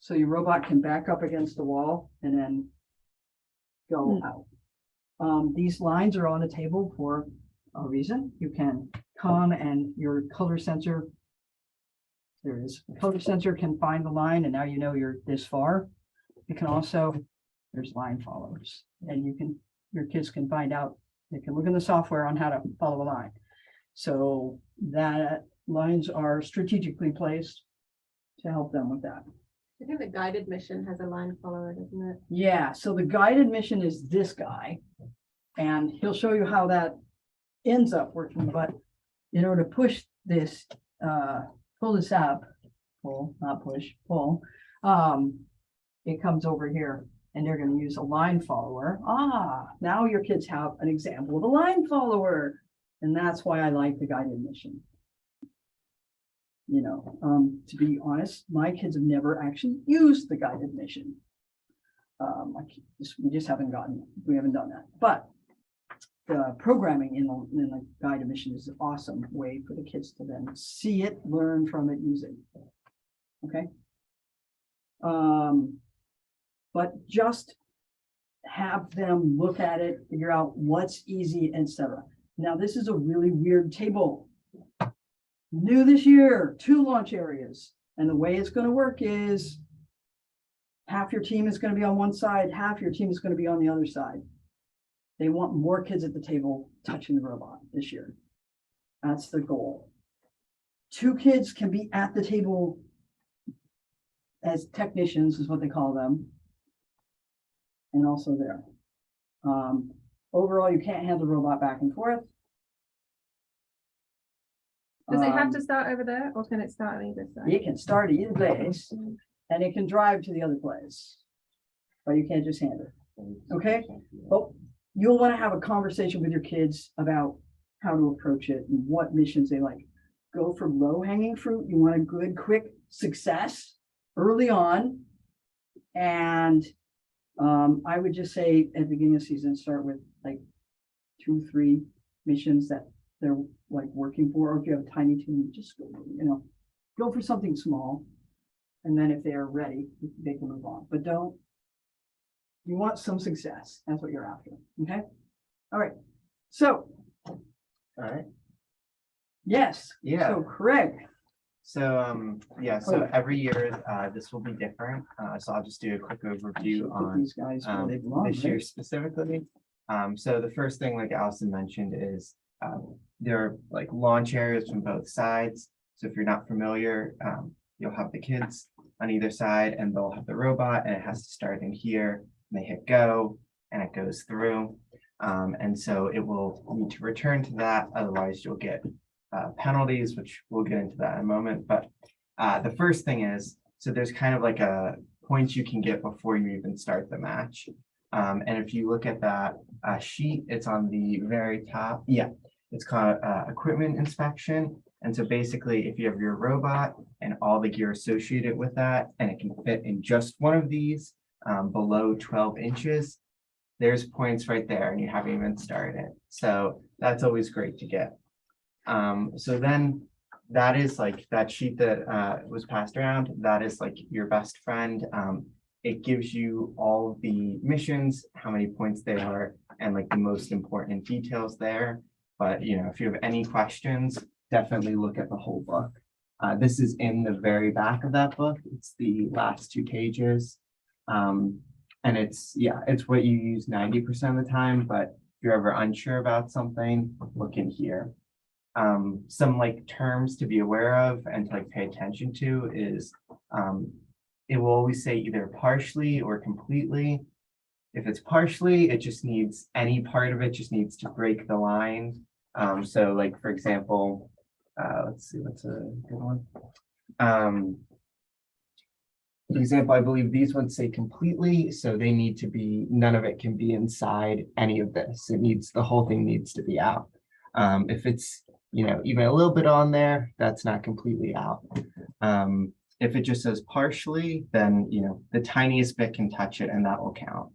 So your robot can back up against the wall and then go out. These lines are on the table for a reason. You can come and your color sensor, there is a color sensor, can find the line, and now you know you're this far. You can also, there's line followers, and your kids can find out, they can look in the software on how to follow a line. So that lines are strategically placed to help them with that. I think the guided mission has a line follower, doesn't it? Yeah, so the guided mission is this guy, and he'll show you how that ends up working, but in order to push this, pull this up, pull, not push, pull, it comes over here, and they're gonna use a line follower. Now your kids have an example of a line follower, and that's why I like the guided mission. You know, to be honest, my kids have never actually used the guided mission. We just haven't we haven't done that, but the programming in the guided mission is an awesome way for the kids to then see it, learn from it, use it. Okay. But just have them look at it, figure out what's easy, etc. Now, this is a really weird table. New this year, 2 launch areas. And the way it's going to work is half your team is going to be on one side, half your team is going to be on the other side. They want more kids at the table touching the robot this year. That's the goal. 2 kids can be at the table as technicians, is what they call them. And also there. Overall, you can't have the robot back and forth. Does it have to start over there, or can it start on either side? It can start either place. and it can drive to the other place. But you can't just hand it, okay? But you'll want to have a conversation with your kids about how to approach it and what missions they like. Go for low hanging fruit. You want a good, quick success early on. And I would just say at the beginning of the season, start with like 2, 3 missions that they're like working for, or if you have a tiny team, just go, go for something small. And then if they are ready, they can move on. But you want some success. That's what you're after. Okay. All right. So, All right. yes. Yeah. So Craig. So, yeah, so every year, this will be different. So I'll just do a quick overview Put on these guys where they belong, this year right? specifically. So the first thing, like Allison mentioned, is there are like launch areas from both sides. So if you're not familiar, you'll have the kids on either side and they'll have the robot and it has to start in here. And they hit go and it goes through. And so it will need to return to that. Otherwise, you'll get penalties, which we'll get into that in a moment. But the first thing is, so there's kind of like a points you can get before you even start the match. And if you look at that sheet, it's on the very top. Yeah, it's called equipment inspection. And so basically, if you have your robot and all the gear associated with that, and it can fit in just one of these below 12 inches, there's points right there and you haven't even started. So that's always great to get. So then that is like that sheet that was passed around. That is like your best friend. It gives you all of the missions, how many points they are, and like the most important details there. But if you have any questions, definitely look at the whole book. This is in the very back of that book. It's the last 2 pages. And it's what you use 90% of the time, but if you're ever unsure about something, look in here. Some like terms to be aware of and to like pay attention to is it will always say either partially or completely. If it's partially, it just needs any part of it just needs to break the line. So like for example, let's see what's a good one. For example, I believe these ones say completely, so they need to be, none of it can be inside any of this. The whole thing needs to be out. If it's, even a little bit on there, that's not completely out. If it just says partially, then, the tiniest bit can touch it and that will count.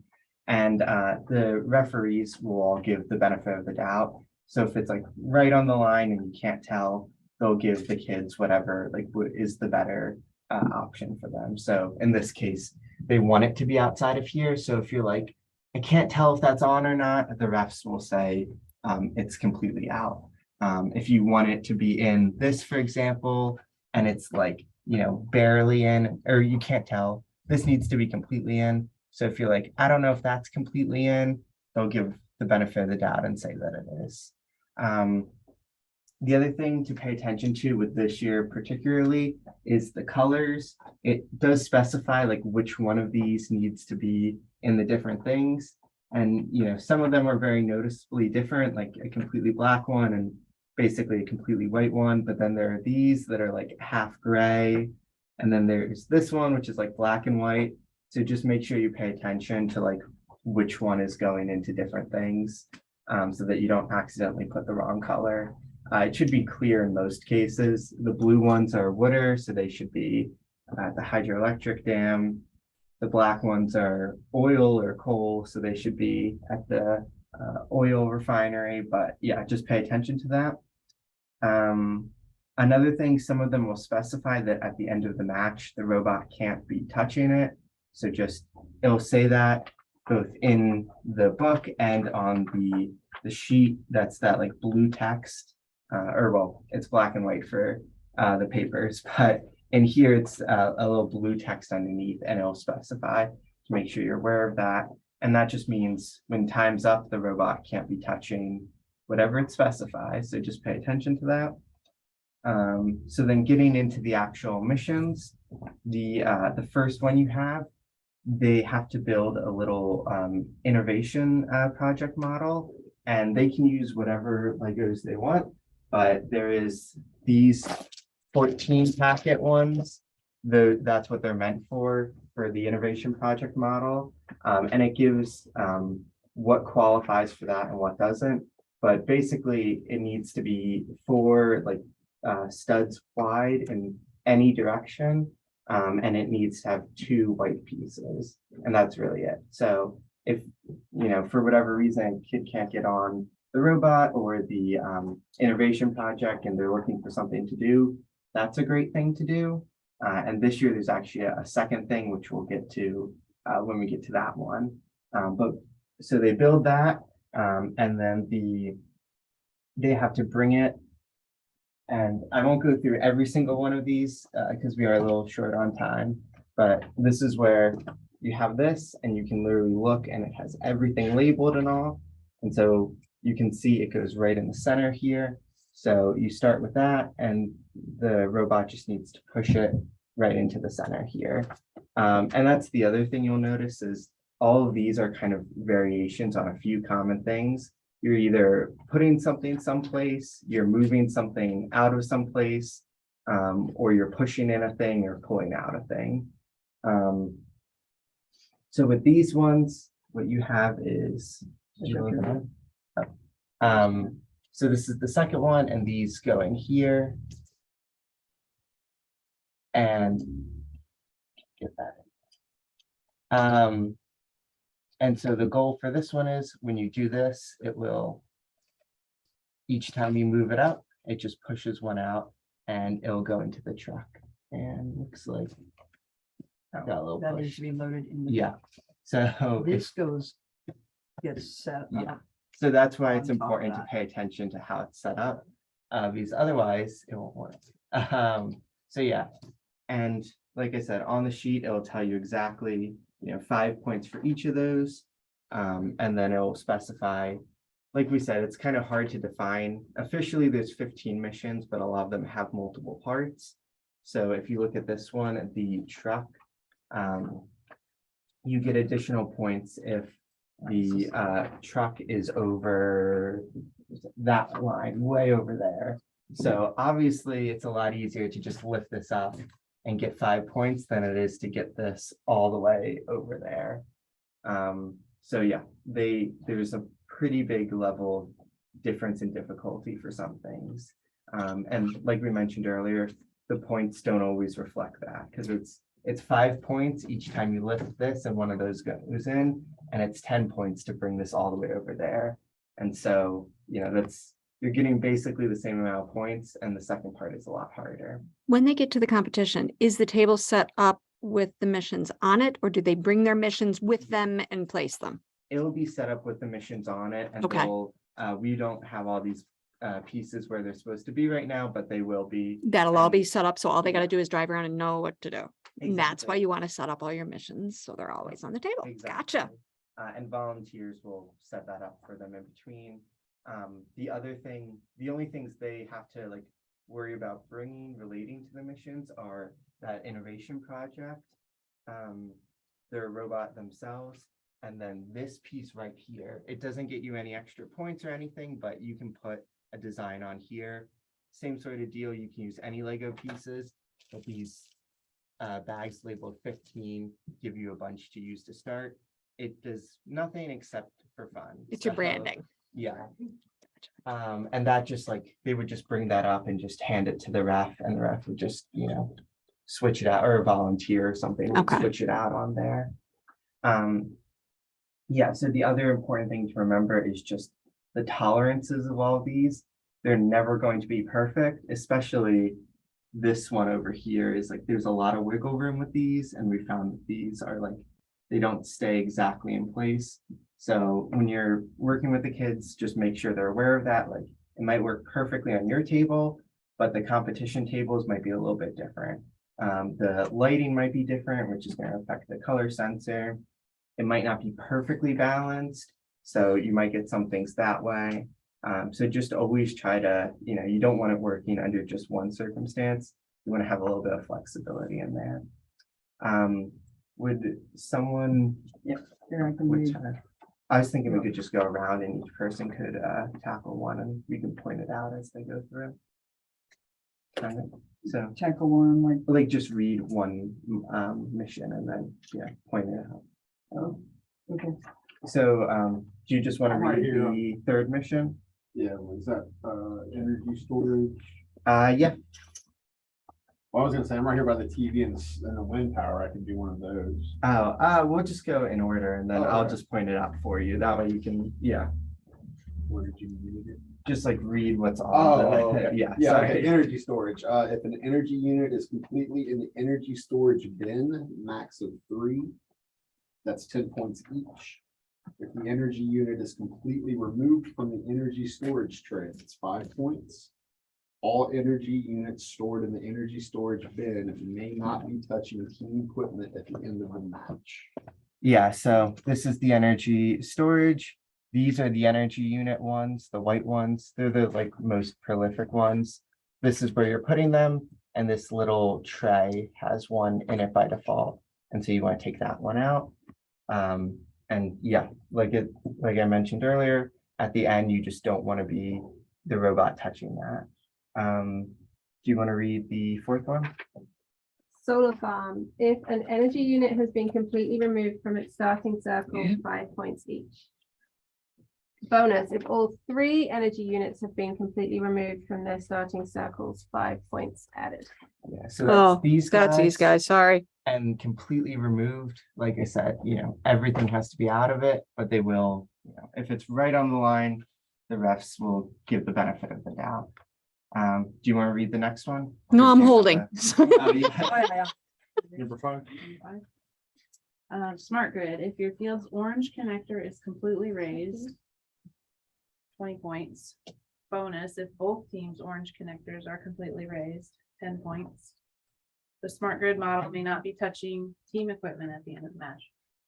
And the referees will all give the benefit of the doubt. So if it's like right on the line and you can't tell, they'll give the kids whatever, like what is the better option for them. So in this case, they want it to be outside of here. So if you're like, I can't tell if that's on or not, the refs will say it's completely out. If you want it to be in this, for example, and it's like, barely in, or you can't tell, this needs to be completely in. So if you're like, I don't know if that's completely in, they'll give the benefit of the doubt and say that it is. The other thing to pay attention to with this year particularly is the colors. It does specify like which one of these needs to be in the different things. And, some of them are very noticeably different, like a completely black one and basically a completely white one. But then there are these that are like half gray. And then there's this one, which is like black and white. So just make sure you pay attention to like which one is going into different things so that you don't accidentally put the wrong color. It should be clear in most cases. The blue ones are water, so they should be at the hydroelectric dam. The black ones are oil or coal, so they should be at the oil refinery. But yeah, just pay attention to that. Another thing, some of them will specify that at the end of the match, the robot can't be touching it. So it'll say that both in the book and on the sheet, that's that like blue text. It's black and white for the papers, but in here it's a little blue text underneath and it'll specify to make sure you're aware of that. And that just means when time's up, the robot can't be touching whatever it specifies. So just pay attention to that. So then getting into the actual missions, the first one you have, they have to build a little innovation project model, and they can use whatever Legos they want. But there is these 14 packet ones that's what they're meant for the innovation project model. And it gives what qualifies for that and what doesn't. But basically, it needs to be 4 like studs wide in any direction. And it needs to have 2 white pieces, and that's really it. So if, for whatever reason, a kid can't get on the robot or the innovation project and they're looking for something to do, that's a great thing to do. And this year, there's actually a second thing, which we'll get to when we get to that one. But so they build that, and then they have to bring it. And I won't go through every single one of these because we are a little short on time. But this is where you have this, and you can literally look, and it has everything labeled and all. And so you can see it goes right in the center here. So you start with that, and the robot just needs to push it right into the center here. And that's the other thing you'll notice is all of these are kind of variations on a few common things. You're either putting something someplace, you're moving something out of someplace, or you're pushing in a thing or pulling out a thing. So with these ones, what you have is, so this is the second one, and these go in here. And get that in. And so the goal for this one is when you do this, it will, each time you move it up, it just pushes one out and it'll go into the truck. And looks like got a little That needs push. to be loaded in. Yeah. So This gets set Yeah. up. so that's why it's on top of important to that. pay attention to how it's set up, because otherwise it won't work. So yeah, and like I said, on the sheet, it'll tell you exactly, 5 points for each of those. And then it'll specify, like we said, it's kind of hard to define. Officially, there's 15 missions, but a lot of them have multiple parts. So if you look at this one, the truck, you get additional points if the truck is over that line, way over there. So obviously, it's a lot easier to just lift this up and get 5 points than it is to get this all the way over there. So yeah, there's a pretty big level difference in difficulty for some things. And like we mentioned earlier, the points don't always reflect that because it's 5 points each time you lift this and one of those goes in, and it's 10 points to bring this all the way over there. And so, you're getting basically the same amount of points, and the second part is a lot harder. When they get to the competition, is the table set up with the missions on it, or do they bring their missions with them and place them? It'll be set up with the missions on it, and Okay. we don't have all these pieces where they're supposed to be right now, but they will be. That'll all And- be set up, so all they gotta do is drive around and know what to do. And that's why Exactly. you wanna set up all your missions, so they're always on the table. Gotcha. Exactly. And volunteers will set that up for them in between. The only things they have to worry about bringing relating to the missions are that innovation project, their robot themselves, and then this piece right here. It doesn't get you any extra points or anything, but you can put a design on here. Same sort of deal. You can use any Lego pieces, but these bags labeled 15 give you a bunch to use to start. It does nothing except for fun. It's your So, branding. Yeah. And that just they would just bring that up and just hand it to the ref, and the ref would just, switch it out, or a volunteer or something would Okay. switch it out on there. Yeah, so the other important thing to remember is just the tolerances of all of these. They're never going to be perfect, especially this one over here is there's a lot of wiggle room with these, and we found that these are they don't stay exactly in place. So when you're working with the kids, just make sure they're aware of that. It might work perfectly on your table, but the competition tables might be a little bit different. The lighting might be different, which is going to affect the color sensor. It might not be perfectly balanced, so you might get some things that way. So just always try to, you don't want it working under just one circumstance. You want to have a little bit of flexibility in there. Would someone, I was thinking we could just go around and each person could tackle one, and we can point it out as they go through. So tackle one, like, just read one mission and then, point it out. okay. So do you just want to Right read here. the third mission? Yeah, was that energy storage? Yeah, Well, I was gonna say, I'm right here by the TV and the wind power, I can do one of those. we'll just go in order and then Oh, I'll alright. just point it out for you. That way you can, Where did you need it? just like read what's on Oh, the, okay. yeah, Yeah, okay, sorry. energy storage. If an energy unit is completely in the energy storage bin, max of 3, that's 10 points each. If the energy unit is completely removed from the energy storage tray, it's 5 points. All energy units stored in the energy storage bin may not be touching team equipment at the end of the match. Yeah, so this is the energy storage. These are the energy unit ones, the white ones. They're the like most prolific ones. This is where you're putting them, and this little tray has one in it by default. And so you want to take that one out. And yeah, like I mentioned earlier, at the end, you just don't want to be the robot touching that. Do you want to read the fourth one? Solar farm, if an energy unit has been completely removed from its starting circle, 5 points each. Bonus, if all 3 energy units have been completely removed from their starting circles, 5 points added. Yeah, so Oh, these that's these guys, sorry. and completely removed. Like I said, everything has to be out of it, but they will, if it's right on the line, the refs will give the benefit of the doubt. Do you want to read the next one? No, Or I'm do you have holding. Oh, yeah. Number 5. Smart grid, if your field's orange connector is completely raised, 20 points. Bonus, if both teams' orange connectors are completely raised, 10 points. The smart grid model may not be touching team equipment at the end of the match.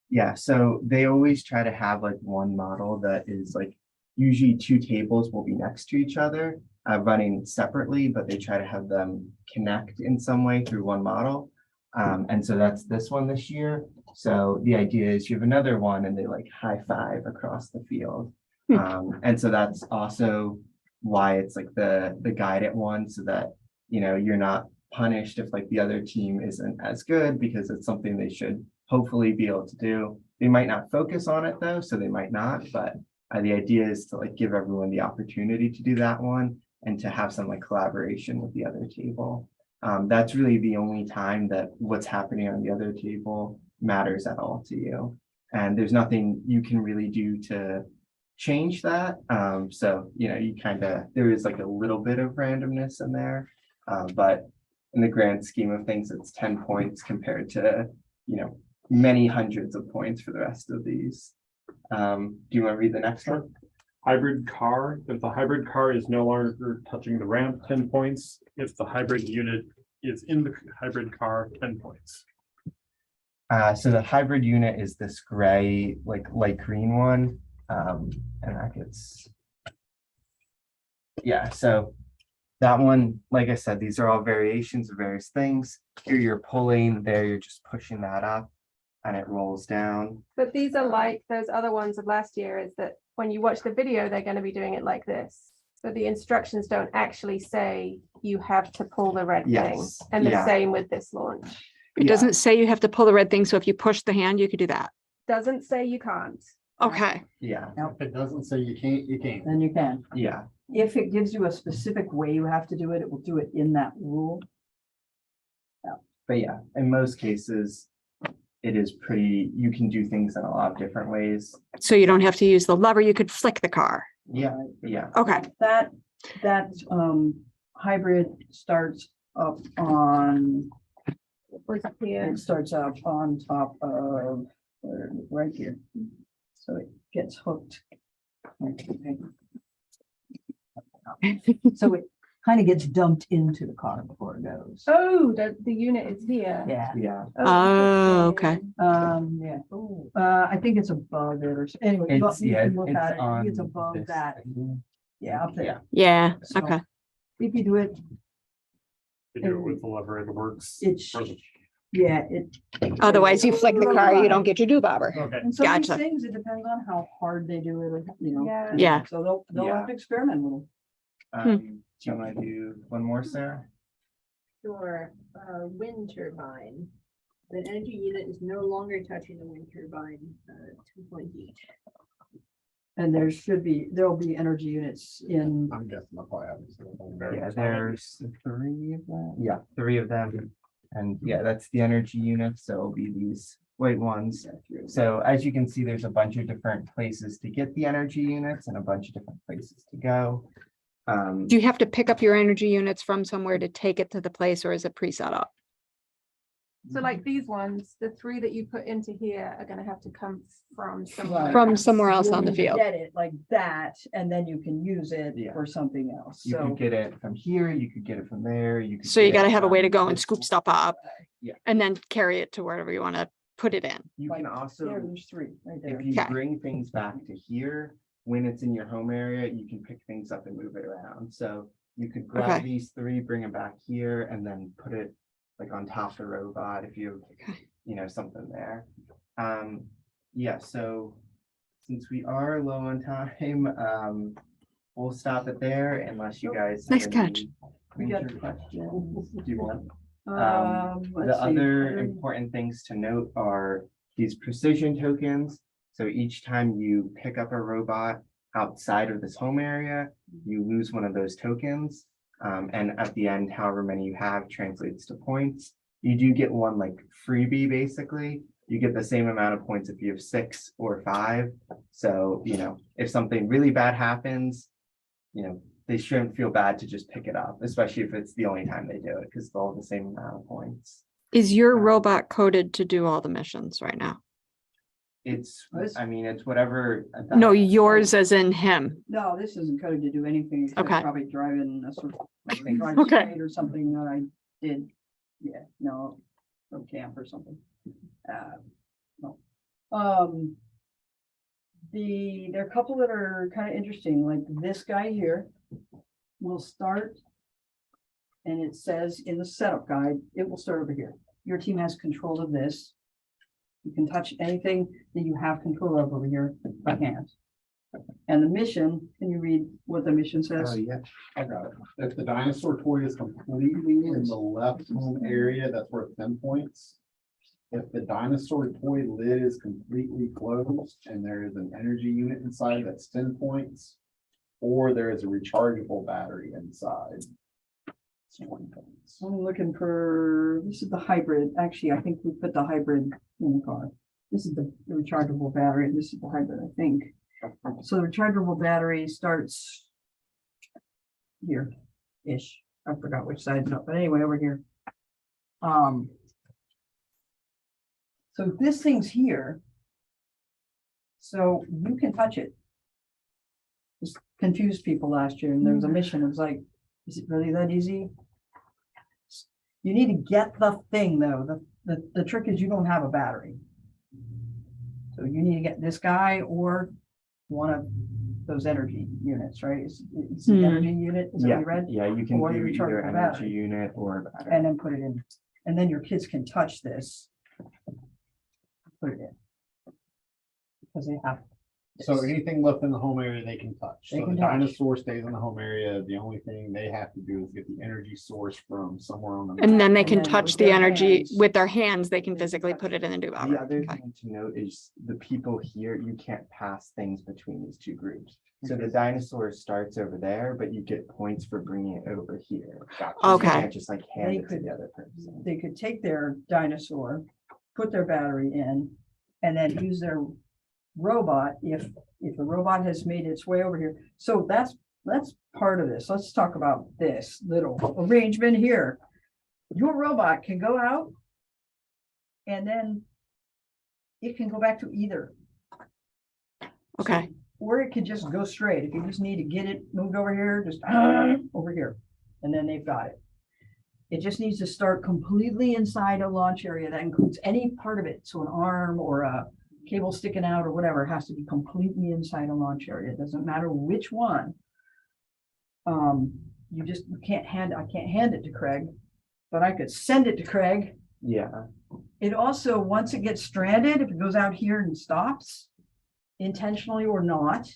Yeah, so they always try to have like one model that is like, usually 2 tables will be next to each other, running separately, but they try to have them connect in some way through one model. And so that's this one this year. So the idea is you have another one and they like high five across the field. And so that's also why it's like the guided one, so that, you're not punished if like the other team isn't as good, because it's something they should hopefully be able to do. They might not focus on it though, so they might not, but the idea is to like give everyone the opportunity to do that one and to have some like collaboration with the other table. That's really the only time that what's happening on the other table matters at all to you. And there's nothing you can really do to change that. So, there is like a little bit of randomness in there, but in the grand scheme of things, it's 10 points compared to, many hundreds of points for the rest of these. Do you want to read the next one? Hybrid car, if the hybrid car is no longer touching the ramp, 10 points. If the hybrid unit is in the hybrid car, 10 points. So the hybrid unit is this gray, like light green one. And that gets, so that one, like I said, these are all variations of various things. Here you're pulling, there you're just pushing that up and it rolls down. But these are like those other ones of last year, is that when you watch the video, they're going to be doing it like this. But the instructions don't actually say you have to pull the red thing. Yes, And the yeah. same with this launch. It doesn't say you have to pull the red thing, so if you push the hand, you could do that. Doesn't say you can't. Okay. Yeah, If it doesn't say you can't, you can't. Then you can. yeah. If it gives you a specific way you have to do it, it will do it in that rule. But yeah, in most cases, it is pretty, you can do things in a lot of different ways. So you don't have to use the lever, you could flick the car. Yeah, yeah. Okay. That hybrid starts up on, it starts up on top of, right here. So it gets hooked. So it kind of gets dumped into the car before it goes. Oh, the unit is here. Yeah. Yeah, Oh, okay. Yeah. I think it's above it or, anyway. you it's, can yeah, look at it's it. I on think it's above this that. thing. Yeah, up there. Yeah, So, okay. If you do it, You do it with the lever, it works. it's, yeah, it. Otherwise you flick the car, you don't get your do bobber. Okay. And some of these Gotcha. things, it depends on how hard they do it, or, Yeah. Yeah. So they'll have to experiment with them. Do you want to do one more, Sarah? Sure, wind turbine. The energy unit is no longer touching the wind turbine, 2 points each. And there'll be energy units in, I'm guessing I'll probably have this. Yeah, there's 3 of them. Yeah, 3 of them. And yeah, that's the energy units. So it'll be these white ones. So as you can see, there's a bunch of different places to get the energy units and a bunch of different places to go. Do you have to pick up your energy units from somewhere to take it to the place, or is it pre-set up? So like these ones, the 3 that you put into here are gonna have to come from somewhere. From somewhere else on the you field? get it like that, and then you can use it Yeah. for something else. You So could get it from here, you could get it from there, you could. So you get gotta it have a way from to go and this scoop stuff up. Yeah. And then carry it to wherever you wanna put it in. You can also, there's 3 right there. if you Okay. bring things back to here, when it's in your home area, you can pick things up and move it around. So you could grab Okay. these 3, bring them back here, and then put it like on top of the robot if you, Okay. you know, something there. Yeah, so since we are low on time, we'll stop it there unless you guys. have Nice catch. any We got- major questions. Do you want? Let's The see, other important things to note are these precision tokens. So each time you pick up a robot outside of this home area, you lose one of those tokens. And at the end, however many you have translates to points. You do get one like freebie, basically. You get the same amount of points if you have 6 or 5. So, you know, if something really bad happens, you know, they shouldn't feel bad to just pick it up, especially if it's the only time they do it, because it's all the same amount of points. Is your robot coded to do all the missions right now? It's, This- I mean, it's whatever. No, yours as in him. No, this isn't coded to do anything except Okay. probably driving a sort of Okay. or something that I did. Yeah, no, from camp or something. No. There are a couple that are kind of interesting, like this guy here will start. And it says in the setup guide, it will start over here. Your team has control of this. You can touch anything that you have control of over here by hand. And the mission, can you read what the mission Oh, says? yeah. I got it. If the dinosaur toy is completely in the left home area, that's worth 10 points. If the dinosaur toy lid is completely closed and there is an energy unit inside, that's 10 points. Or there is a rechargeable battery inside. It's 20 points. I'm looking for, this is the hybrid. Actually, I think we put the hybrid in the car. This is the rechargeable battery. and This is the hybrid, I think. So the rechargeable battery starts here-ish. I forgot which side's up, but anyway, over here. So this thing's here. So you can touch it. Just confused people last year, and there was a mission. It was like, is it really that easy? You need to get the thing though. The trick is you don't have a battery. So you need to get this guy or one of those energy units, right? It's the energy unit, is that what Yeah, you read? yeah, you can Or the do either rechargeable energy battery. unit or a battery. And then put it in, and then your kids can touch this. Put it in. Because they have. So anything left in the home area, they can touch. They So can the touch. dinosaur stays in the home area. The only thing they have to do is get the energy source from somewhere on the. And then they And can then touch with the their energy hands, with their hands. They can they can physically touch put it in and do The it. other Okay. thing to note is the people here, you can't pass things between these two groups. So the dinosaur starts over there, but you get points for bringing it over here. You Okay. can't just like hand They it to could- the other person. They could take their dinosaur, put their battery in, and then use their robot if the robot has made its way over here. So that's part of this. Let's talk about this little arrangement here. Your robot can go out and then it can go back to either. Okay. Or it could just go straight. If you just need to get it moved over here, just over here, and then they've got it. It just needs to start completely inside a launch area that includes any part of it. So an arm or a cable sticking out or whatever has to be completely inside a launch area. It doesn't matter which one. You can't I can't hand it to Craig, but I could send it to Craig. Yeah, It also, once it gets stranded, if it goes out here and stops, intentionally or not,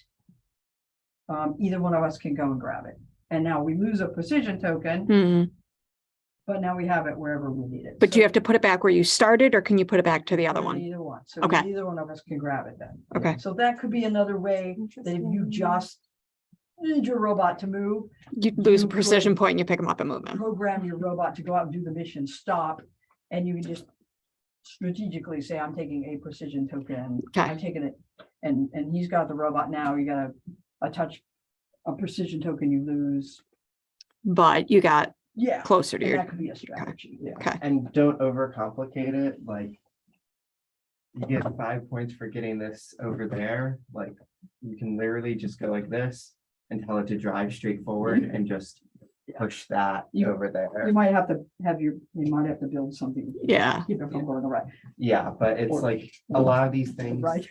either one of us can go and grab it. And now we lose a precision token, Hmm. but now we have it wherever we need it. But do you So have to put it back where you started, or can you put it back to the other one? Either one, so Okay. either one of us can grab it then. Okay. So that could be another way that if you just need your robot to move, You lose a You precision could point and you pick them up and move them. program your robot to go out and do the mission, stop, and you can just strategically say, I'm taking a precision token, Okay. I'm taking it, and he's got the robot now, you got a precision token you lose. But you got Yeah. closer to And your, that could be a strategy, yeah. okay. And don't overcomplicate it, like. You get 5 points for getting this over there, like, you can literally just go like this and tell it to drive straight forward and just push that You- over You there. might have to you might have to build something. to Yeah. Keep it from going to right, Yeah, but it's like, a lot of these things. right?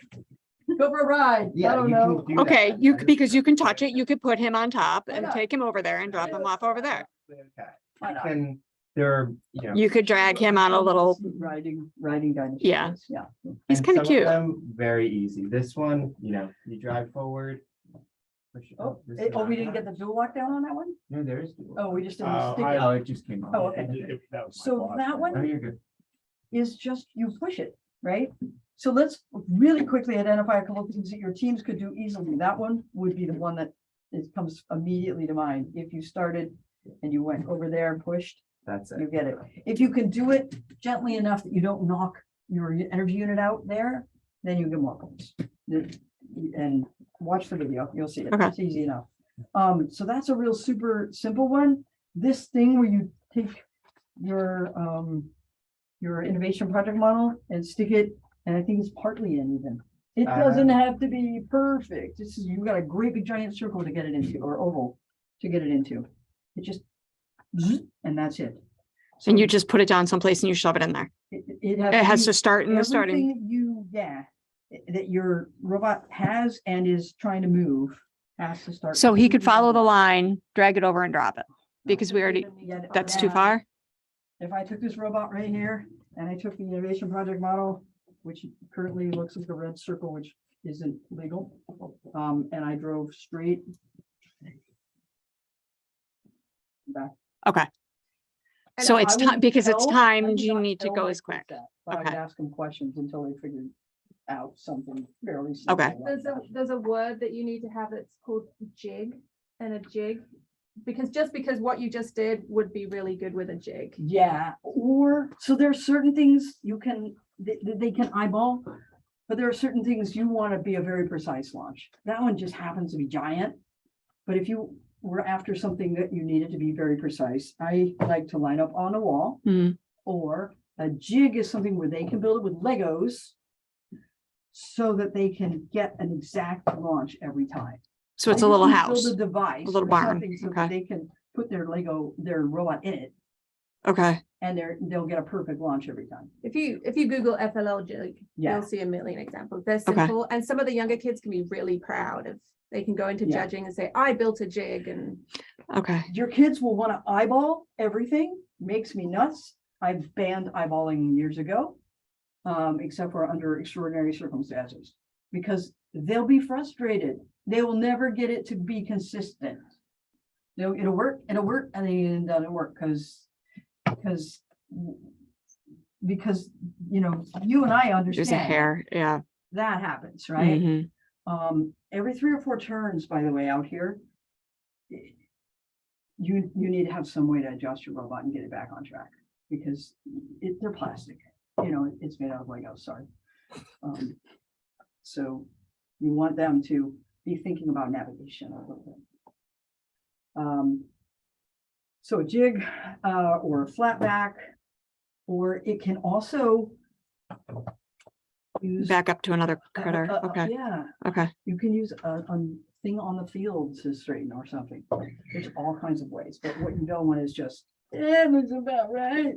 Go for a ride, I Yeah, don't you know. can do Okay, that. you, because you can touch it, you could put him on top Why and not? take him over there and drop him off over there. Okay. Why not? And there are, you know. You could drag him on a little, Riding dinosaurs. Yeah. Yeah. he's and kind of some cute. them Very easy. This one, you know, you drive forward. push it- Oh, this is we not didn't get that. the dual lockdown on that one? No, there is. dual. Oh, we just didn't Oh, stick I- it. Oh, it just came off. Oh, okay. So that Oh, one you're good. is just, you push it, right? So let's really quickly identify a couple of things that your teams could do easily. That one would be the one that comes immediately to mind. If you started and you went over there and pushed, That's you it. get it. If you can do it gently enough that you don't knock your energy unit out there, then you get more points. And watch the video, you'll see it. Okay. It's easy enough. So that's a real super simple one. This thing where you take your innovation project model and stick it, and I think it's partly in even. It doesn't have to be perfect. This is, you've got a great big giant circle to get it into, or oval to get it into. It just, and that's it. And you So just put it down someplace and you shove it in there. it It has be to start in the starting. everything that your robot has and is trying to move has to start. So he could completely follow the on. line, drag it over and drop it, because we already, Yeah, that's too yeah. far. If I took this robot right here and I took the innovation project model, which currently looks like a red circle, which isn't legal, and I drove straight back. Okay. And So I it's time, wouldn't because it's tell- I timed, would you not need to tell go my as kids quick. that, But I would Okay. ask them questions until they figured out something fairly Okay. simple. like that. There's a word that you need to have that's called jig, and a jig, because what you just did would be really good with a jig. Yeah, or, so there are certain things you can, they can eyeball, but there are certain things you want to be a very precise launch. That one just happens to be giant. But if you were after something that you needed to be very precise, I like to line up on a wall. Mhm. Or a jig is something where they can build it with Legos so that they can get an exact launch every time. So it's They a just little need to house. Build a device. a little or barn, something so that okay. they can put their robot in it, Okay. and they'll get a perfect launch every time. If you Google FLL jig, Yeah. you'll see a million examples. They're Okay. simple, and some of the younger kids can be really proud of. They can go into Yeah. judging and say, "I built a jig," and Okay. Your kids will want to eyeball everything, makes me nuts. I've banned eyeballing years ago, except for under extraordinary circumstances, because they'll be frustrated. They will never get it to be consistent. It'll work, and then it doesn't work because, you know, you and I There's a understand hair, yeah. that happens, right? Mhm. Every 3 or 4 turns, by the way, out here, you need to have some way to adjust your robot and get it back on track, because they're plastic, you know, it's made out of Lego, sorry. So you want them to be thinking about navigation a little bit. So a jig, or a flat back, or it can also use. Back up to another critter, okay, Yeah, okay. you can use a thing on the field to straighten or something. There's all kinds of ways, but what you don't want is just, it's about right.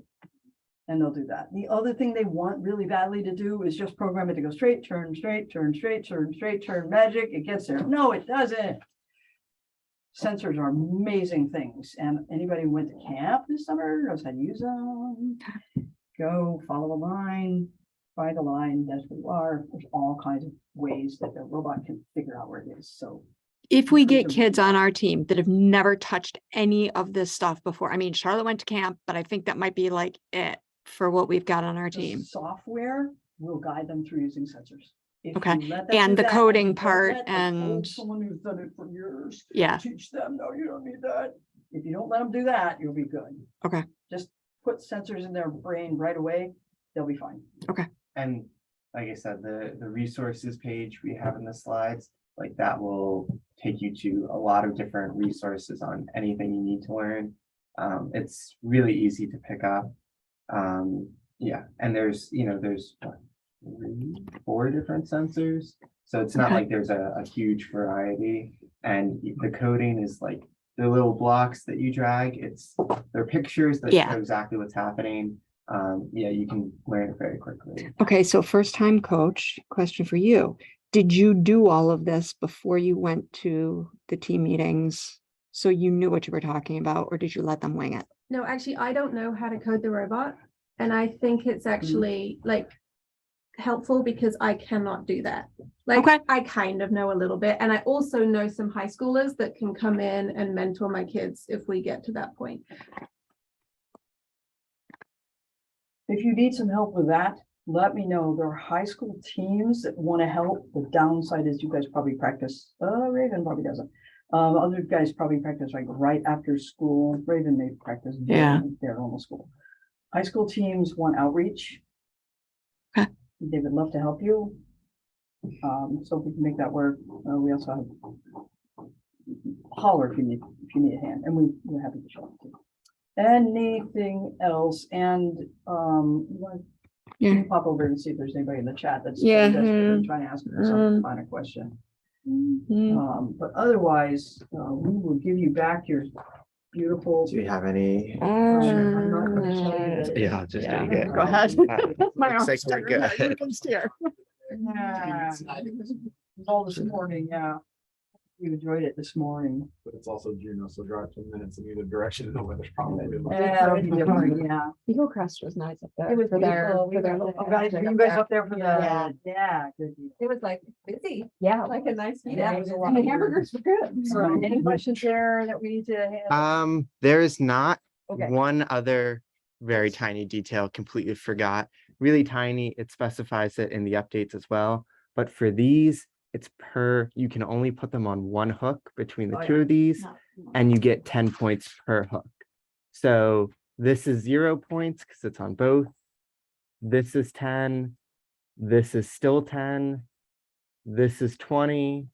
And they'll do that. The other thing they want really badly to do is just program it to go straight, turn straight, turn straight, turn straight, turn magic. It gets there. No, it doesn't. Sensors are amazing things. And anybody who went to camp this summer knows how to use them. Go follow a line, find a line, that's where you are. There's all kinds of ways that the robot can figure out where it is. So if we get kids on our team that have never touched any of this stuff before, I mean, Charlotte went to camp, but I think that might be like it for what we've got on our The team. software will guide them through using sensors. If Okay, you let them and do the that, coding you don't part let them code and- Someone who's done it for years. Yeah. Teach them, no, you don't need that. If you don't let them do that, you'll be good. Okay. Just put sensors in their brain right away, they'll be fine. And like I said, the resources page we have in the slides, like that will take you to a lot of different resources on anything you need to learn. It's really easy to pick up. Yeah, and there's what, 4 different sensors. So it's not Okay. like there's a huge variety, and the coding is like the little blocks that you drag. They're pictures that Yeah. show exactly what's happening. Yeah, you can learn it very quickly. Okay, so first time coach, question for you. Did you do all of this before you went to the team meetings? So you knew what you were talking about, or did you let them wing it? No, actually, I don't know how to code the robot. And I think it's actually like helpful because I cannot do that. Like, Okay. I kind of know a little bit. And I also know some high schoolers that can come in and mentor my kids if we get to that point. If you need some help with that, let me know. There are high school teams that want to help. The downside is you guys probably practice, Raven probably doesn't. Other guys probably practice like right after school. Raven may practice Yeah. their normal school. High school teams want outreach. Okay. They would love to help you. So if we can make that work, we also have holler if you need a hand, and we're happy to show up too. Anything else? And Yeah. can you pop over and see if there's anybody in the chat that's Yeah. desperately trying to ask me some kind of question. But otherwise, we will give you back your beautiful. Do you have any? I'm not gonna tell you that. Yeah, I'll just Yeah, take it. go ahead. My Looks arm's like we're tired. good. You can steer. Yeah, it was all this morning, yeah. You enjoyed it this morning. But it's also Juneau, so drive 10 minutes in either direction, the weather's probably. Yeah, it'll be different, yeah. Eagle Crest was nice up there. It was for their, beautiful. for their We little. were Oh, guys, were you guys up there for the, Yeah. yeah, good deal. It was like busy, Yeah. like a nice meeting. Yeah, it was a lot And the of work. hamburgers were good. So any questions there that we need to handle? There is not Okay. one other very tiny detail, completely forgot. Really tiny, it specifies it in the updates as well. But for these, it's you can only put them on one hook between the Oh, two yeah. of these, and you get 10 points per hook. So this is 0 points because it's on both. This is 10. This is still 10. This is 20.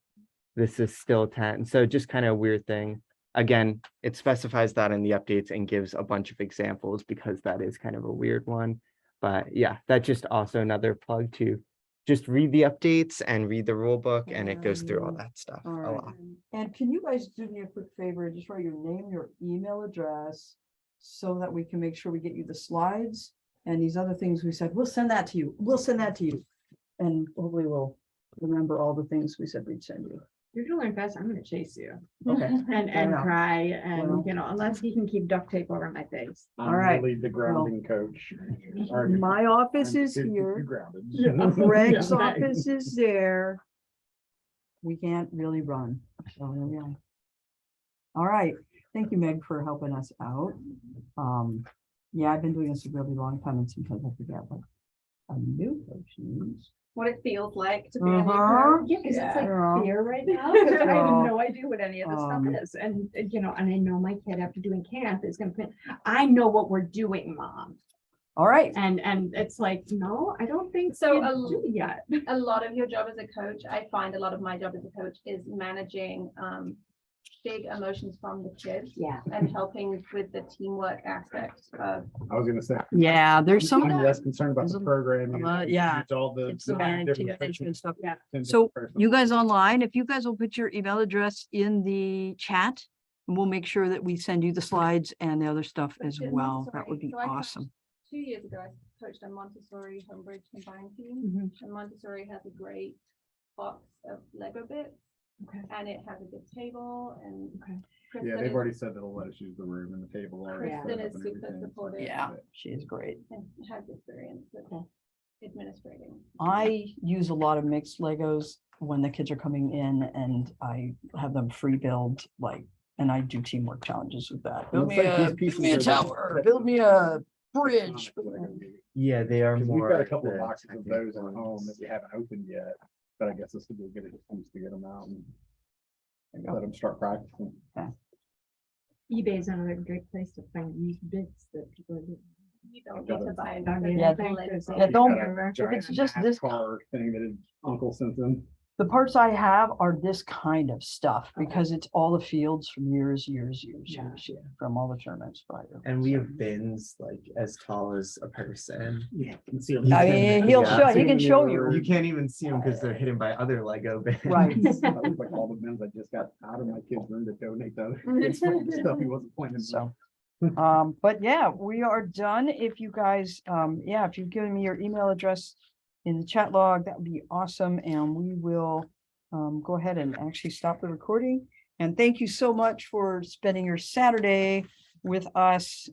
This is still 10. So just kind of a weird thing. Again, it specifies that in the updates and gives a bunch of examples because that is kind of a weird one. But yeah, that's just also another plug to just read the updates and read the rule book, and it goes through all that stuff All a right. lot. And can you guys do me a quick favor, just write your name, your email address, so that we can make sure we get you the slides and these other things we said, we'll send that to you, we'll send that to you. And hopefully we'll remember all the things we said we'd send you. You're doing fast, I'm gonna chase you. Okay. And enough. cry Well. and, unless he can keep duct tape over my face. All right. Lead the grounding coach. My office is here. Greg's office is there. We can't really run. So there we are. All right, thank you, Meg, for helping us out. Yeah, I've been doing this a really long time and sometimes I forget what a new coach means. What it feels like to be a new Uh-huh. coach. Yeah, because it's like Yeah. fear right now, because I have Oh. no idea what any of this Um, stuff is. And I know my kid after doing camp is gonna put, I know what we're doing, mom. All right, And it's like, no, I don't think So so yet. a lot of your job as a coach, I find a lot of my job as a coach is managing big emotions from the kids. Yeah. And helping with the teamwork aspect of. I was gonna say. yeah, there's some. I'm less concerned about the There's a- programming. yeah. It's all the. It's the different management sections. stuff. Yeah. So you guys online, if you guys will put your email address in the chat, and we'll make sure that we send you the slides and the other stuff as In well. That Montessori, would be so I coached awesome. 2 years ago, I coached a Montessori Homebridge combined team, Mhm. and Montessori has a great box of Lego bits. Okay. And it has a good table and. Okay. Yeah, Kristen they've is- already said they'll let us use the room and the table already. Yeah. set Kristen up is and super everything. supportive. Yeah, she is great. And has experience with Okay. administrating? I use a lot of mixed Legos when the kids are coming in and I have them free build, like, and I do teamwork challenges with that. Build Looks me like a, these pieces build me a are the- tower, build me a bridge. Yeah, they are Cause we've more. got a of couple of the boxes of technical those at home ones. that we haven't opened yet, but I guess this would be a good excuse to get them out and let them start practicing. eBay is another great place to find used bits that people are doing. You don't got need to a- buy Yeah, another Legos. yeah, don't- Forever. If it's just this- Car thing that his uncle sent him. The parts I have are this kind of stuff because it's all the fields from years, from all the tournaments. Prior. And we have bins like as tall as a person. Yeah. Can see them. I mean, he'll Yeah. show, he can show you. You can't even see them because they're hidden by other Lego bins. Right. That looks like all the bins I just got out of my kid's room to donate to other kids for the stuff he wasn't planning. So, but yeah, we are done. If you guys, yeah, if you've given me your email address in the chat log, that would be awesome. And we will go ahead and actually stop the recording. And thank you so much for spending your Saturday with us.